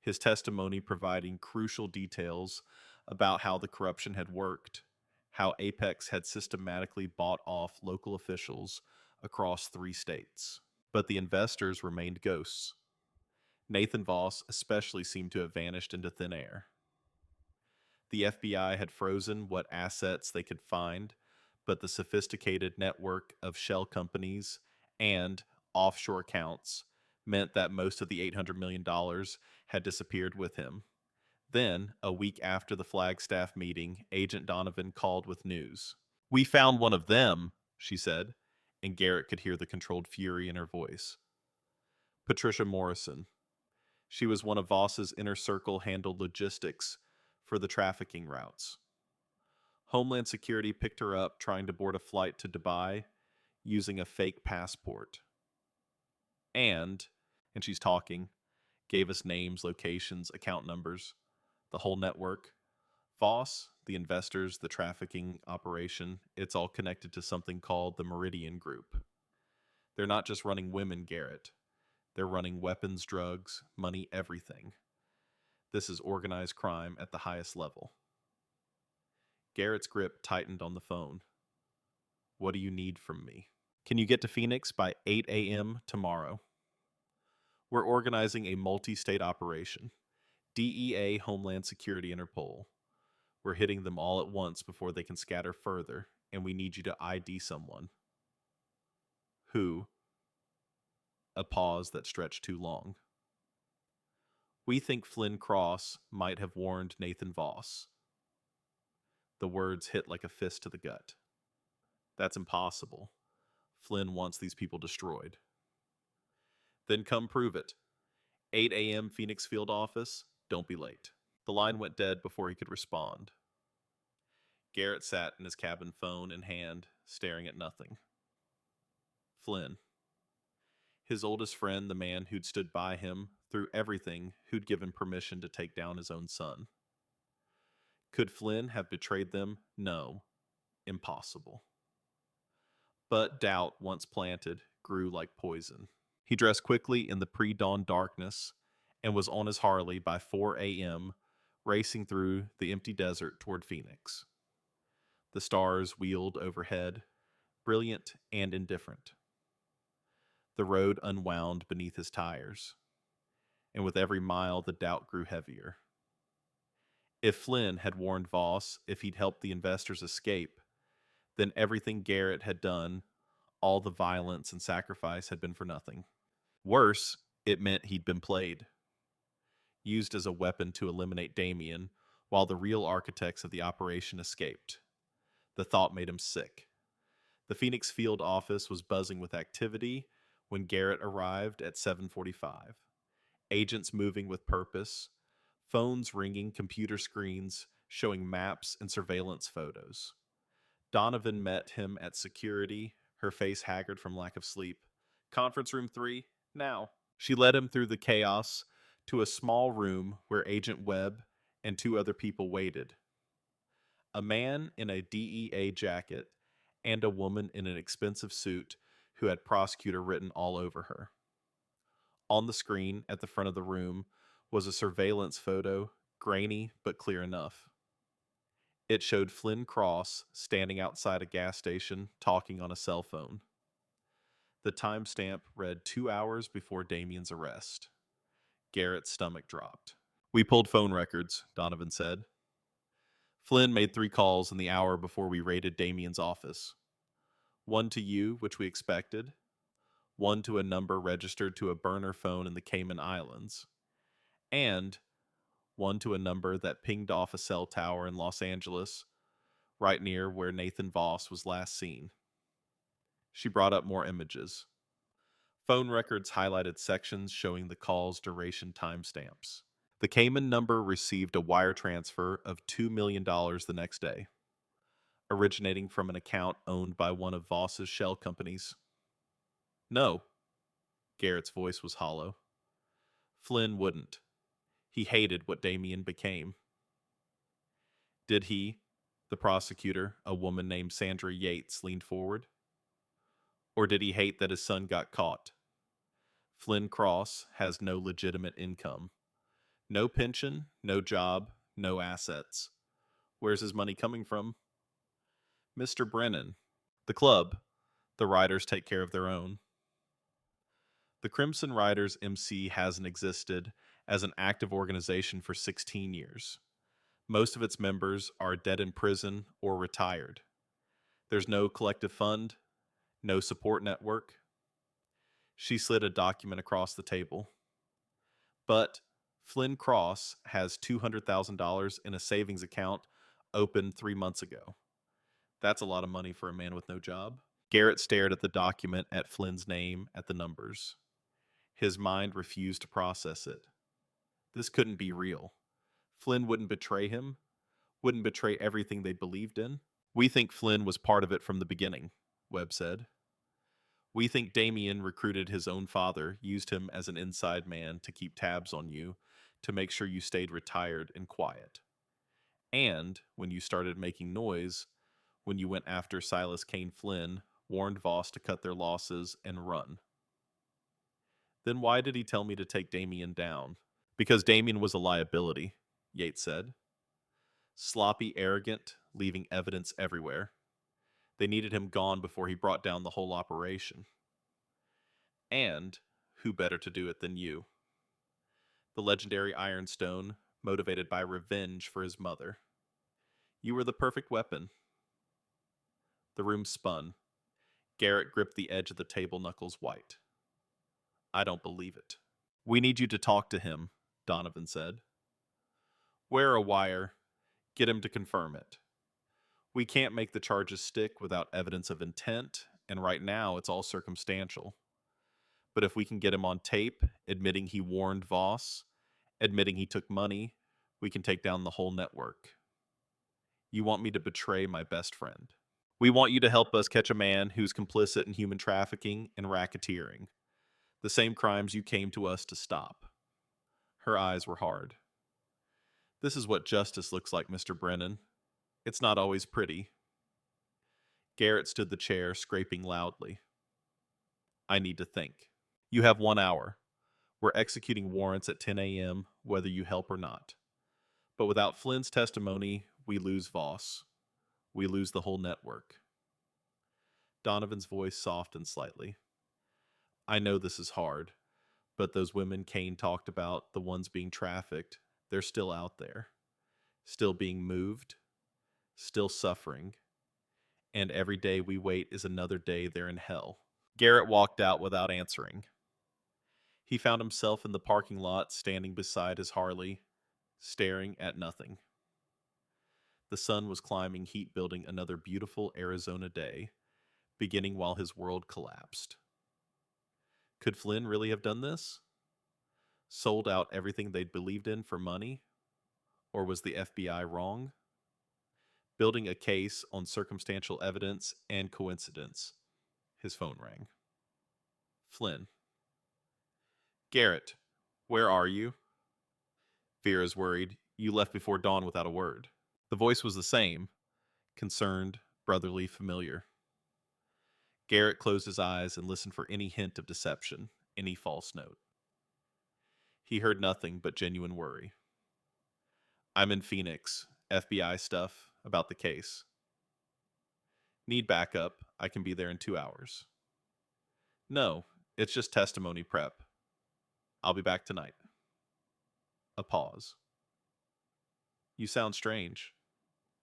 his testimony providing crucial details about how the corruption had worked, how Apex had systematically bought off local officials across 3 states. But the investors remained ghosts. Nathan Voss especially seemed to have vanished into thin air. The FBI had frozen what assets they could find, but the sophisticated network of shell companies and offshore accounts meant that most of the $800 million had disappeared with him. Then, a week after the Flagstaff meeting, Agent Donovan called with news. We found one of them, she said, and Garrett could hear the controlled fury in her voice. Patricia Morrison. She was one of Voss's inner circle, handled logistics for the trafficking routes. Homeland Security picked her up trying to board a flight to Dubai using a fake passport. And she's talking, gave us names, locations, account numbers, the whole network. Voss, the investors, the trafficking operation, it's all connected to something called the Meridian Group. They're not just running women, Garrett. They're running weapons, drugs, money, everything. This is organized crime at the highest level. Garrett's grip tightened on the phone. What do you need from me? Can you get to Phoenix by 8 a.m. tomorrow? We're organizing a multi-state operation. DEA, Homeland Security, Interpol. We're hitting them all at once before they can scatter further, and we need you to ID someone. Who? A pause that stretched too long. We think Flynn Cross might have warned Nathan Voss. The words hit like a fist to the gut. That's impossible. Flynn wants these people destroyed. Then come prove it. 8 a.m. Phoenix Field Office. Don't be late. The line went dead before he could respond. Garrett sat in his cabin, phone in hand, staring at nothing. Flynn. His oldest friend, the man who'd stood by him through everything, who'd given permission to take down his own son. Could Flynn have betrayed them? No. Impossible. But doubt, once planted, grew like poison. He dressed quickly in the pre-dawn darkness and was on his Harley by 4 a.m., racing through the empty desert toward Phoenix. The stars wheeled overhead, brilliant and indifferent. The road unwound beneath his tires, and with every mile the doubt grew heavier. If Flynn had warned Voss, if he'd helped the investors escape, then everything Garrett had done, all the violence and sacrifice, had been for nothing. Worse, it meant he'd been played, used as a weapon to eliminate Damien, while the real architects of the operation escaped. The thought made him sick. The Phoenix field office was buzzing with activity when Garrett arrived at 7:45. Agents moving with purpose, phones ringing, computer screens showing maps and surveillance photos. Donovan met him at security, her face haggard from lack of sleep. Conference room 3, now. She led him through the chaos to a small room where Agent Webb and 2 other people waited. A man in a DEA jacket and a woman in an expensive suit who had prosecutor written all over her. On the screen at the front of the room was a surveillance photo, grainy but clear enough. It showed Flynn Cross standing outside a gas station talking on a cell phone. The timestamp read 2 hours before Damien's arrest. Garrett's stomach dropped. We pulled phone records, Donovan said. Flynn made 3 calls in the hour before we raided Damien's office. 1 to you, which we expected. 1 to a number registered to a burner phone in the Cayman Islands. And 1 to a number that pinged off a cell tower in Los Angeles, right near where Nathan Voss was last seen. She brought up more images. Phone records highlighted sections showing the call's duration timestamps. The Cayman number received a wire transfer of $2 million the next day, originating from an account owned by one of Voss's shell companies. No. Garrett's voice was hollow. Flynn wouldn't. He hated what Damien became. Did he, the prosecutor, a woman named Sandra Yates, leaned forward? Or did he hate that his son got caught? Flynn Cross has no legitimate income. No pension, no job, no assets. Where's his money coming from? Mr. Brennan. The club. The Riders take care of their own. The Crimson Riders MC hasn't existed as an active organization for 16 years. Most of its members are dead in prison or retired. There's no collective fund, no support network. She slid a document across the table. But Flynn Cross has $200,000 in a savings account opened 3 months ago. That's a lot of money for a man with no job. Garrett stared at the document, at Flynn's name, at the numbers. His mind refused to process it. This couldn't be real. Flynn wouldn't betray him, wouldn't betray everything they believed in. We think Flynn was part of it from the beginning, Webb said. We think Damien recruited his own father, used him as an inside man to keep tabs on you, to make sure you stayed retired and quiet. And when you started making noise, when you went after Silas Kane Flynn, warned Voss to cut their losses and run. Then why did he tell me to take Damien down? Because Damien was a liability, Yates said. Sloppy, arrogant, leaving evidence everywhere. They needed him gone before he brought down the whole operation. And who better to do it than you? The legendary Ironstone, motivated by revenge for his mother. You were the perfect weapon. The room spun. Garrett gripped the edge of the table, knuckles white. I don't believe it. We need you to talk to him, Donovan said. Wear a wire. Get him to confirm it. We can't make the charges stick without evidence of intent, and right now it's all circumstantial. But if we can get him on tape, admitting he warned Voss, admitting he took money, we can take down the whole network. You want me to betray my best friend. We want you to help us catch a man who's complicit in human trafficking and racketeering. The same crimes you came to us to stop. Her eyes were hard. This is what justice looks like, Mr. Brennan. It's not always pretty. Garrett stood the chair, scraping loudly. I need to think. You have 1 hour. We're executing warrants at 10 a.m., whether you help or not. But without Flynn's testimony, we lose Voss. We lose the whole network. Donovan's voice softened slightly. I know this is hard, but those women Kane talked about, the ones being trafficked, they're still out there. Still being moved. Still suffering. And every day we wait is another day they're in hell. Garrett walked out without answering. He found himself in the parking lot, standing beside his Harley, staring at nothing. The sun was climbing, heat building another beautiful Arizona day, beginning while his world collapsed. Could Flynn really have done this? Sold out everything they'd believed in for money? Or was the FBI wrong? Building a case on circumstantial evidence and coincidence. His phone rang. Flynn. Garrett, where are you? Vera's worried. You left before dawn without a word. The voice was the same, concerned, brotherly, familiar. Garrett closed his eyes and listened for any hint of deception, any false note. He heard nothing but genuine worry. I'm in Phoenix, FBI stuff, about the case. Need backup, I can be there in 2 hours. No, it's just testimony prep. I'll be back tonight. A pause. You sound strange.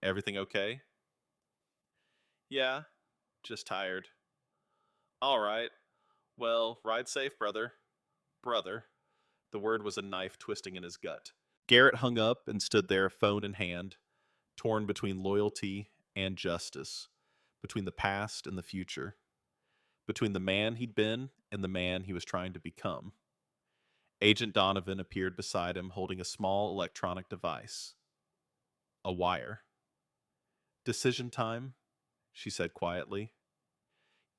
Everything okay? Yeah, just tired. All right. Well, ride safe, brother. Brother. The word was a knife twisting in his gut. Garrett hung up and stood there, phone in hand, torn between loyalty and justice, between the past and the future, between the man he'd been and the man he was trying to become. Agent Donovan appeared beside him, holding a small electronic device. A wire. Decision time, she said quietly.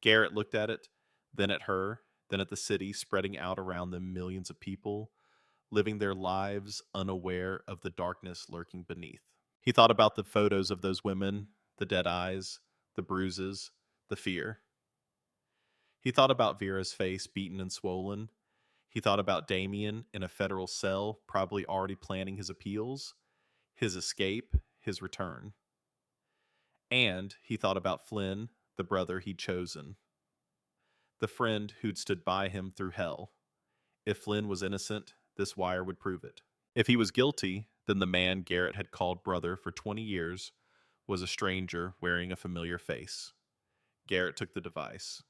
Garrett looked at it, then at her, then at the city spreading out around them, millions of people, living their lives unaware of the darkness lurking beneath. He thought about the photos of those women, the dead eyes, the bruises, the fear. He thought about Vera's face, beaten and swollen. He thought about Damien in a federal cell, probably already planning his appeals, his escape, his return. And he thought about Flynn, the brother he'd chosen, the friend who'd stood by him through hell. If Flynn was innocent, this wire would prove it. If he was guilty, then the man Garrett had called brother for 20 years was a stranger wearing a familiar face. Garrett took the device.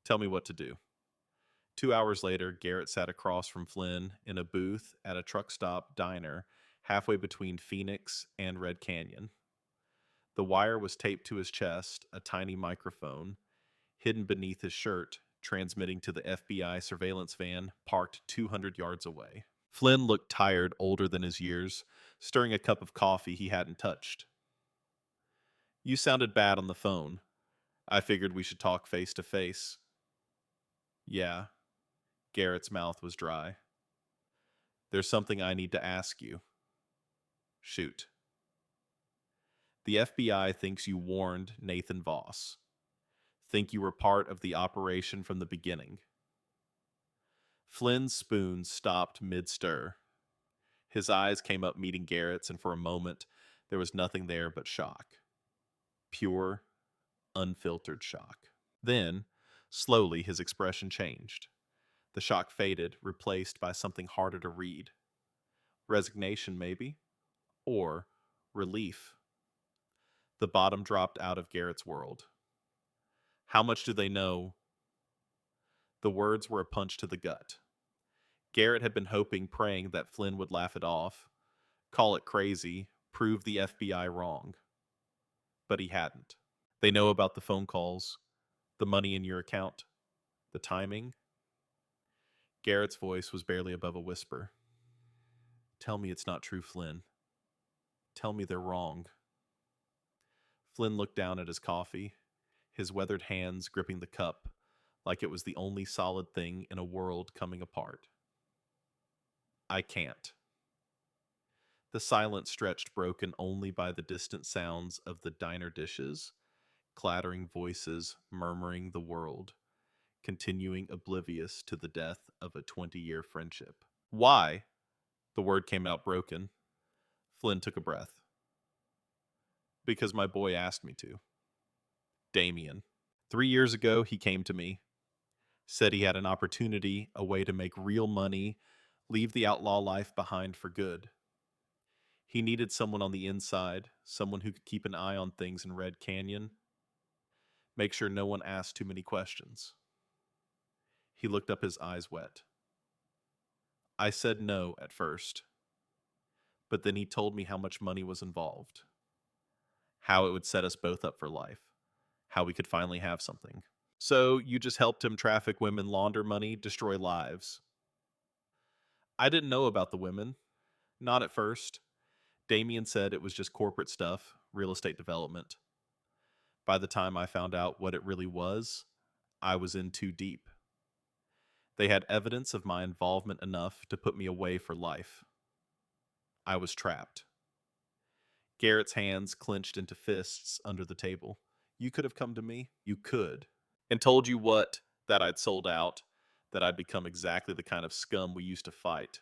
Tell me what to do. 2 hours later, Garrett sat across from Flynn in a booth at a truck stop diner halfway between Phoenix and Red Canyon. The wire was taped to his chest, a tiny microphone, hidden beneath his shirt, transmitting to the FBI surveillance van parked 200 yards away. Flynn looked tired, older than his years, stirring a cup of coffee he hadn't touched. You sounded bad on the phone. I figured we should talk face to face. Yeah. Garrett's mouth was dry. There's something I need to ask you. Shoot. The FBI thinks you warned Nathan Voss. Think you were part of the operation from the beginning. Flynn's spoon stopped mid-stir. His eyes came up meeting Garrett's, and for a moment, there was nothing there but shock. Pure, unfiltered shock. Then, slowly, his expression changed. The shock faded, replaced by something harder to read. Resignation, maybe? Or relief. The bottom dropped out of Garrett's world. How much do they know? The words were a punch to the gut. Garrett had been hoping, praying that Flynn would laugh it off, call it crazy, prove the FBI wrong. But he hadn't. They know about the phone calls, the money in your account, the timing. Garrett's voice was barely above a whisper. Tell me it's not true, Flynn. Tell me they're wrong. Flynn looked down at his coffee, his weathered hands gripping the cup, like it was the only solid thing in a world coming apart. I can't. The silence stretched, broken only by the distant sounds of the diner dishes, clattering voices murmuring the world, continuing oblivious to the death of a 20-year friendship. Why? The word came out broken. Flynn took a breath. Because my boy asked me to. Damien. 3 years ago, he came to me, said he had an opportunity, a way to make real money, leave the outlaw life behind for good. He needed someone on the inside, someone who could keep an eye on things in Red Canyon, make sure no one asked too many questions. He looked up, his eyes wet. I said no at first, but then he told me how much money was involved, how it would set us both up for life, how we could finally have something. So you just helped him traffic women, launder money, destroy lives. I didn't know about the women. Not at first. Damien said it was just corporate stuff, real estate development. By the time I found out what it really was, I was in too deep. They had evidence of my involvement enough to put me away for life. I was trapped. Garrett's hands clenched into fists under the table. You could have come to me. You could. And told you what? That I'd sold out. That I'd become exactly the kind of scum we used to fight.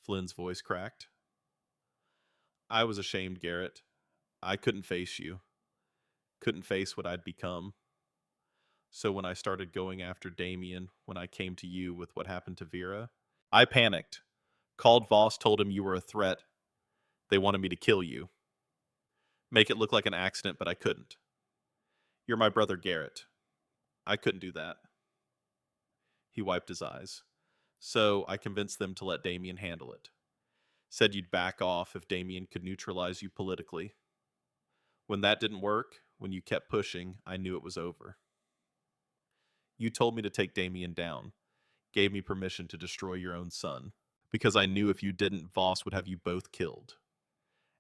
Flynn's voice cracked. I was ashamed, Garrett. I couldn't face you. Couldn't face what I'd become. So when I started going after Damien, when I came to you with what happened to Vera, I panicked. Called Voss, told him you were a threat. They wanted me to kill you. Make it look like an accident, but I couldn't. You're my brother, Garrett. I couldn't do that. He wiped his eyes. So I convinced them to let Damien handle it. Said you'd back off if Damien could neutralize you politically. When that didn't work, when you kept pushing, I knew it was over. You told me to take Damien down, gave me permission to destroy your own son, because I knew if you didn't, Voss would have you both killed.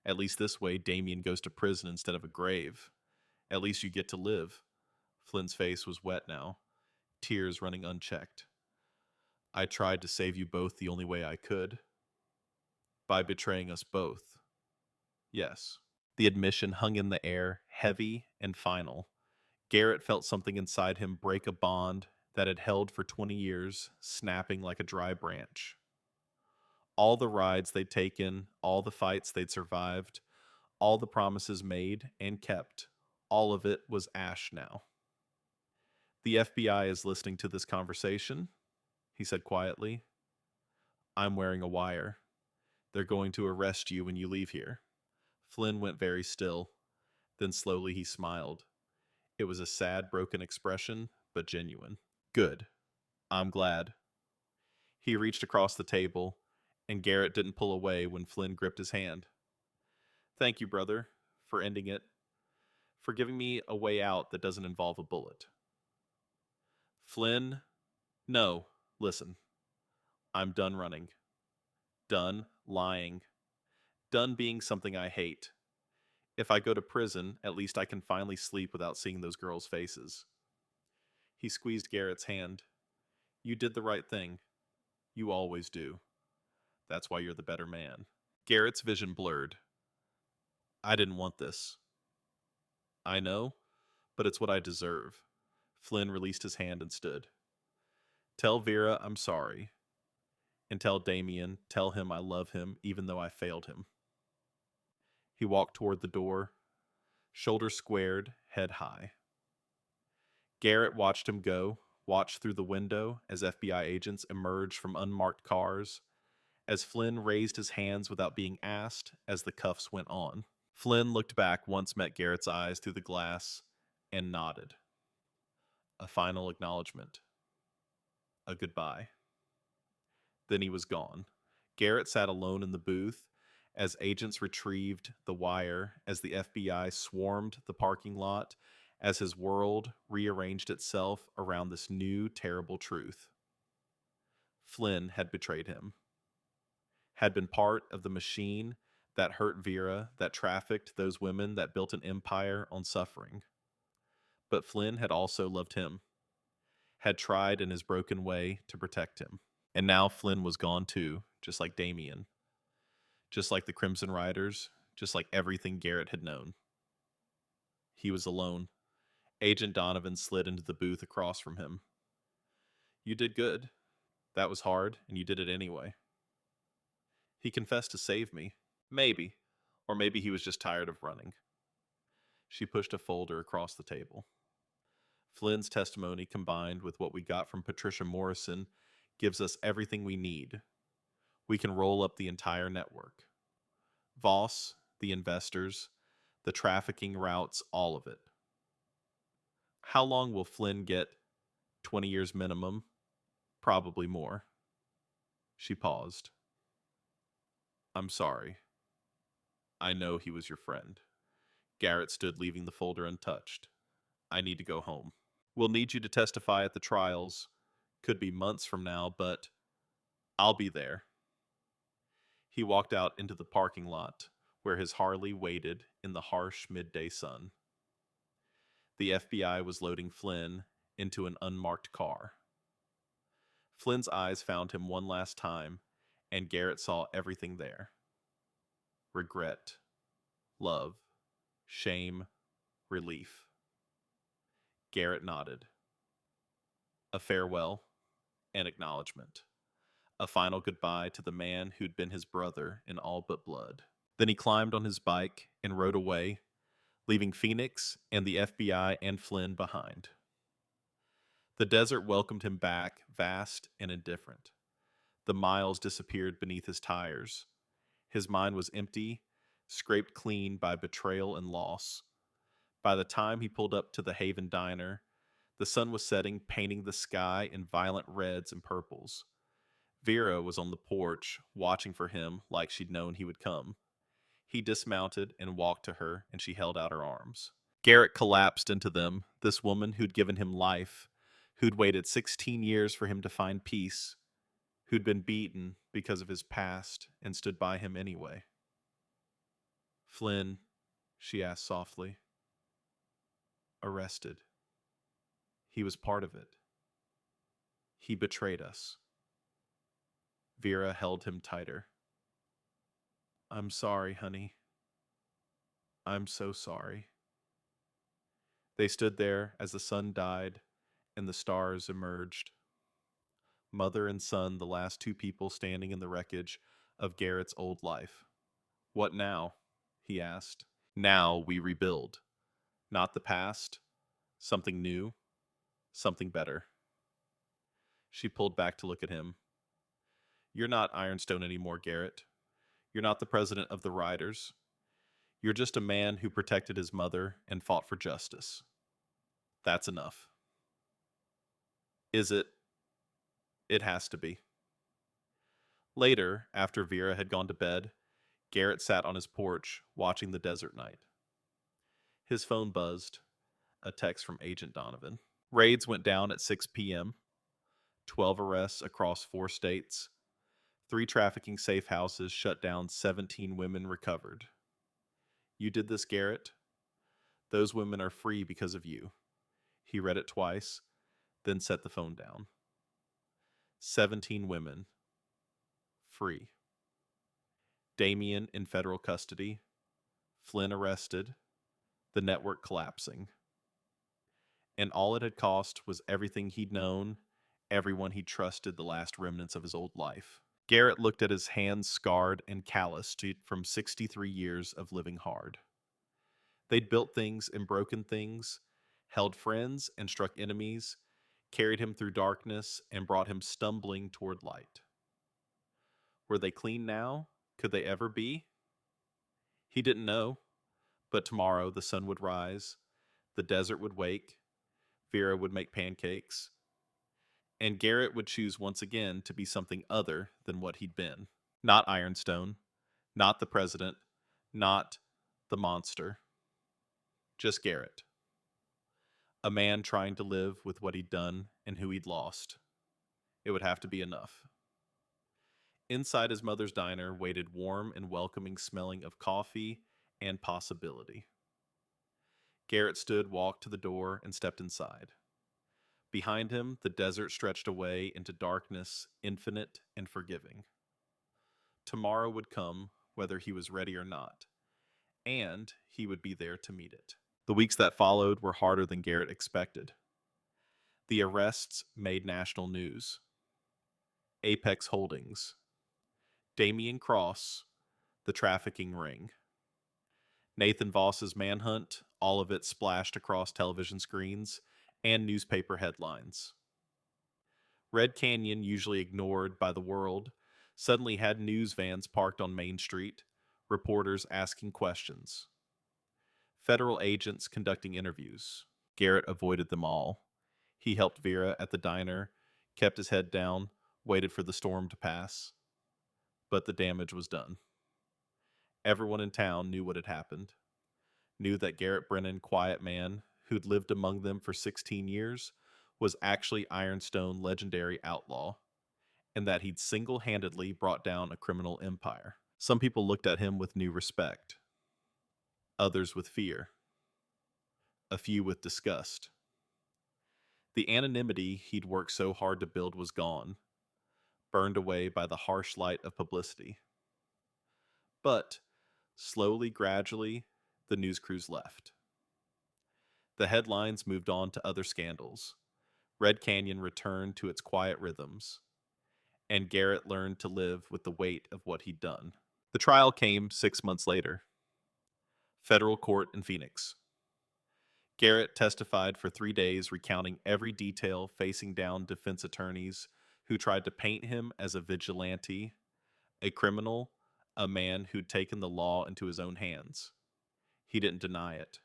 At least this way, Damien goes to prison instead of a grave. At least you get to live. Flynn's face was wet now, tears running unchecked. I tried to save you both the only way I could. By betraying us both. Yes. The admission hung in the air, heavy and final. Garrett felt something inside him break a bond that had held for 20 years, snapping like a dry branch. All the rides they'd taken, all the fights they'd survived, all the promises made and kept, all of it was ash now. The FBI is listening to this conversation, he said quietly. I'm wearing a wire. They're going to arrest you when you leave here. Flynn went very still. Then slowly he smiled. It was a sad, broken expression, but genuine. Good. I'm glad. He reached across the table, and Garrett didn't pull away when Flynn gripped his hand. Thank you, brother, for ending it, for giving me a way out that doesn't involve a bullet. Flynn, no, listen. I'm done running. Done lying. Done being something I hate. If I go to prison, at least I can finally sleep without seeing those girls' faces. He squeezed Garrett's hand. You did the right thing. You always do. That's why you're the better man. Garrett's vision blurred. I didn't want this. I know, but it's what I deserve. Flynn released his hand and stood. Tell Vera I'm sorry. And tell Damien, tell him I love him even though I failed him. He walked toward the door, shoulders squared, head high. Garrett watched him go, watched through the window as FBI agents emerged from unmarked cars, as Flynn raised his hands without being asked as the cuffs went on. Flynn looked back, once met Garrett's eyes through the glass, and nodded. A final acknowledgement. A goodbye. Then he was gone. Garrett sat alone in the booth as agents retrieved the wire, as the FBI swarmed the parking lot, as his world rearranged itself around this new, terrible truth. Flynn had betrayed him, had been part of the machine that hurt Vera, that trafficked those women, that built an empire on suffering. But Flynn had also loved him. had tried in his broken way to protect him. And now Flynn was gone too, just like Damien, just like the Crimson Riders, just like everything Garrett had known. He was alone. Agent Donovan slid into the booth across from him. You did good. That was hard, and you did it anyway. He confessed to save me. Maybe. Or maybe he was just tired of running. She pushed a folder across the table. Flynn's testimony, combined with what we got from Patricia Morrison, gives us everything we need. We can roll up the entire network. Voss, the investors, the trafficking routes, all of it. How long will Flynn get? 20 years minimum? Probably more. She paused. I'm sorry. I know he was your friend. Garrett stood, leaving the folder untouched. I need to go home. We'll need you to testify at the trials. Could be months from now, but I'll be there. He walked out into the parking lot, where his Harley waited in the harsh midday sun. The FBI was loading Flynn into an unmarked car. Flynn's eyes found him one last time, and Garrett saw everything there. Regret, love, shame, relief. Garrett nodded. A farewell, an acknowledgement. A final goodbye to the man who'd been his brother in all but blood. Then he climbed on his bike and rode away, leaving Phoenix and the FBI and Flynn behind. The desert welcomed him back, vast and indifferent. The miles disappeared beneath his tires. His mind was empty, scraped clean by betrayal and loss. By the time he pulled up to the Haven Diner, the sun was setting, painting the sky in violent reds and purples. Vera was on the porch, watching for him like she'd known he would come. He dismounted and walked to her, and she held out her arms. Garrett collapsed into them, this woman who'd given him life, who'd waited 16 years for him to find peace, who'd been beaten because of his past and stood by him anyway. Flynn, she asked softly. Arrested. He was part of it. He betrayed us. Vera held him tighter. I'm sorry, honey. I'm so sorry. They stood there as the sun died and the stars emerged. Mother and son, the last two people standing in the wreckage of Garrett's old life. What now? He asked. Now we rebuild. Not the past. Something new. Something better. She pulled back to look at him. You're not Ironstone anymore, Garrett. You're not the president of the Riders. You're just a man who protected his mother and fought for justice. That's enough. Is it? It has to be. Later, after Vera had gone to bed, Garrett sat on his porch, watching the desert night. His phone buzzed, a text from Agent Donovan. Raids went down at 6 p.m., 12 arrests across 4 states, 3 trafficking safe houses shut down, 17 women recovered. You did this, Garrett. Those women are free because of you. He read it twice, then set the phone down. 17 women. Free. Damien in federal custody. Flynn arrested. The network collapsing. And all it had cost was everything he'd known, everyone he'd trusted, the last remnants of his old life. Garrett looked at his hands scarred and calloused from 63 years of living hard. They'd built things and broken things, held friends and struck enemies, carried him through darkness and brought him stumbling toward light. Were they clean now? Could they ever be? He didn't know, but tomorrow the sun would rise, the desert would wake, Vera would make pancakes, and Garrett would choose once again to be something other than what he'd been. Not Ironstone, not the president, not the monster. Just Garrett. A man trying to live with what he'd done and who he'd lost. It would have to be enough. Inside his mother's diner waited warm and welcoming smelling of coffee and possibility. Garrett stood, walked to the door, and stepped inside. Behind him, the desert stretched away into darkness, infinite and forgiving. Tomorrow would come, whether he was ready or not, and he would be there to meet it. The weeks that followed were harder than Garrett expected. The arrests made national news. Apex Holdings, Damian Cross, the trafficking ring. Nathan Voss's manhunt, all of it splashed across television screens and newspaper headlines. Red Canyon, usually ignored by the world, suddenly had news vans parked on Main Street, reporters asking questions, federal agents conducting interviews. Garrett avoided them all. He helped Vera at the diner, kept his head down, waited for the storm to pass. But the damage was done. Everyone in town knew what had happened, knew that Garrett Brennan, quiet man, who'd lived among them for 16 years, was actually Ironstone legendary outlaw, and that he'd single-handedly brought down a criminal empire. Some people looked at him with new respect, others with fear, a few with disgust. The anonymity he'd worked so hard to build was gone, burned away by the harsh light of publicity. But, slowly, gradually, the news crews left. The headlines moved on to other scandals. Red Canyon returned to its quiet rhythms, and Garrett learned to live with the weight of what he'd done. The trial came 6 months later. Federal court in Phoenix. Garrett testified for 3 days, recounting every detail, facing down defense attorneys who tried to paint him as a vigilante, a criminal, a man who'd taken the law into his own hands. He didn't deny it,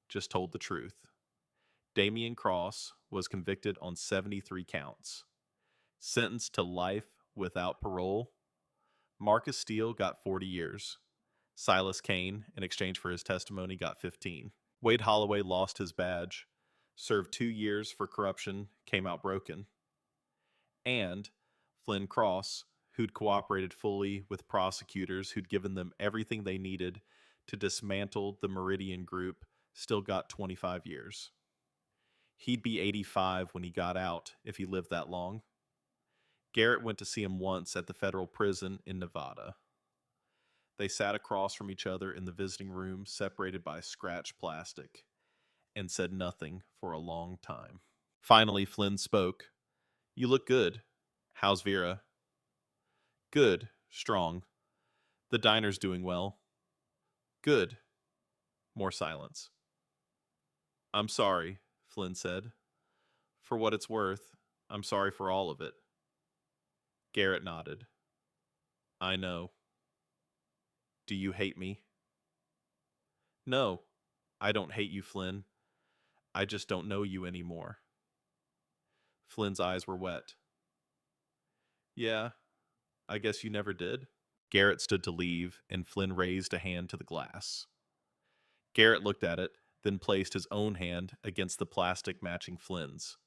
just told the truth. Damian Cross was convicted on 73 counts, sentenced to life without parole. Marcus Steele got 40 years. Silas Kane, in exchange for his testimony, got 15. Wade Holloway lost his badge, served 2 years for corruption, came out broken. And Flynn Cross, who'd cooperated fully with prosecutors who'd given them everything they needed to dismantle the Meridian Group, still got 25 years. He'd be 85 when he got out, if he lived that long. Garrett went to see him once at the federal prison in Nevada. They sat across from each other in the visiting room, separated by scratched plastic, and said nothing for a long time. Finally, Flynn spoke. "You look good. How's Vera?" "Good. Strong. The diner's doing well." "Good." More silence. "I'm sorry," Flynn said. "For what it's worth, I'm sorry for all of it." Garrett nodded. "I know." "Do you hate me?" "No, I don't hate you, Flynn. I just don't know you anymore." Flynn's eyes were wet. "Yeah, I guess you never did." Garrett stood to leave, and Flynn raised a hand to the glass. Garrett looked at it, then placed his own hand against the plastic matching Flynn's.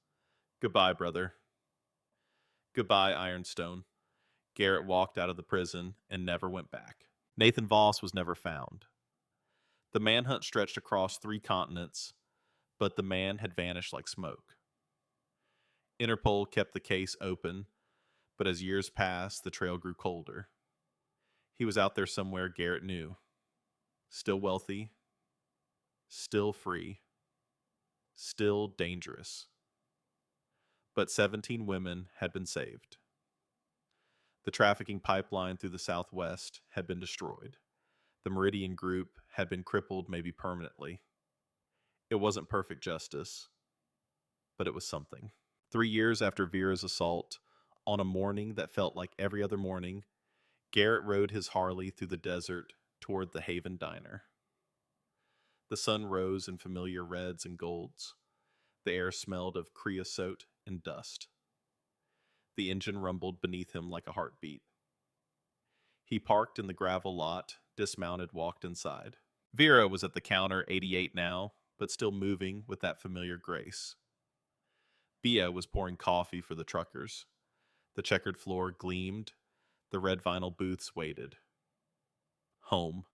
"Goodbye, brother." "Goodbye, Ironstone." Garrett walked out of the prison and never went back. Nathan Voss was never found. The manhunt stretched across 3 continents, but the man had vanished like smoke. Interpol kept the case open, but as years passed, the trail grew colder. He was out there somewhere Garrett knew. Still wealthy, still free, still dangerous. But 17 women had been saved. The trafficking pipeline through the Southwest had been destroyed. The Meridian Group had been crippled, maybe permanently. It wasn't perfect justice, but it was something. 3 years after Vera's assault, on a morning that felt like every other morning, Garrett rode his Harley through the desert toward the Haven Diner. The sun rose in familiar reds and golds. The air smelled of creosote and dust. The engine rumbled beneath him like a heartbeat. He parked in the gravel lot, dismounted, walked inside. Vera was at the counter, 88 now, but still moving with that familiar grace. Bia was pouring coffee for the truckers. The checkered floor gleamed. The red vinyl booths waited. Home.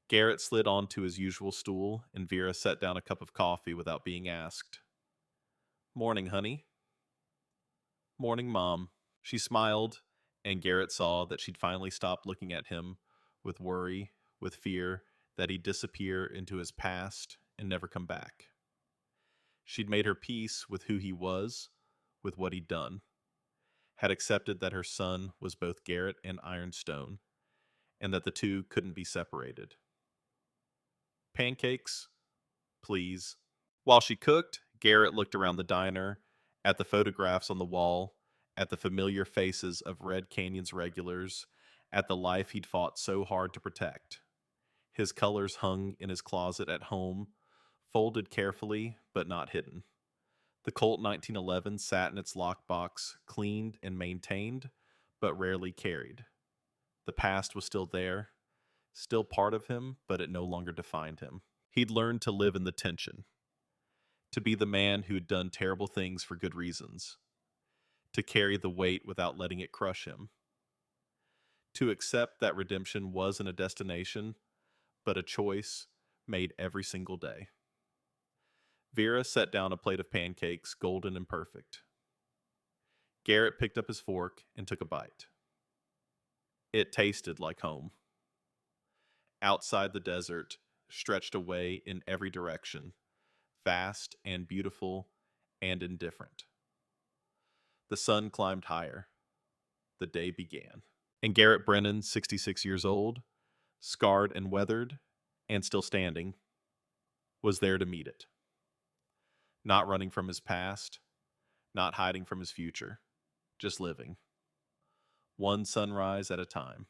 Garrett slid onto his usual stool, and Vera set down a cup of coffee without being asked. Morning, honey. Morning, Mom. She smiled, and Garrett saw that she'd finally stopped looking at him with worry, with fear that he'd disappear into his past and never come back. She'd made her peace with who he was, with what he'd done, had accepted that her son was both Garrett and Ironstone, and that the two couldn't be separated. Pancakes, please. While she cooked, Garrett looked around the diner, at the photographs on the wall, at the familiar faces of Red Canyon's regulars, at the life he'd fought so hard to protect. His colors hung in his closet at home, folded carefully but not hidden. The Colt 1911 sat in its lockbox, cleaned and maintained, but rarely carried. The past was still there, still part of him, but it no longer defined him. He'd learned to live in the tension, to be the man who had done terrible things for good reasons, to carry the weight without letting it crush him, to accept that redemption wasn't a destination, but a choice made every single day. Vera set down a plate of pancakes, golden and perfect. Garrett picked up his fork and took a bite. It tasted like home. Outside the desert, stretched away in every direction, vast and beautiful and indifferent. The sun climbed higher. The day began. And Garrett Brennan, 66 years old, scarred and weathered, and still standing, was there to meet it. Not running from his past, not hiding from his future, just living. One sunrise at a time.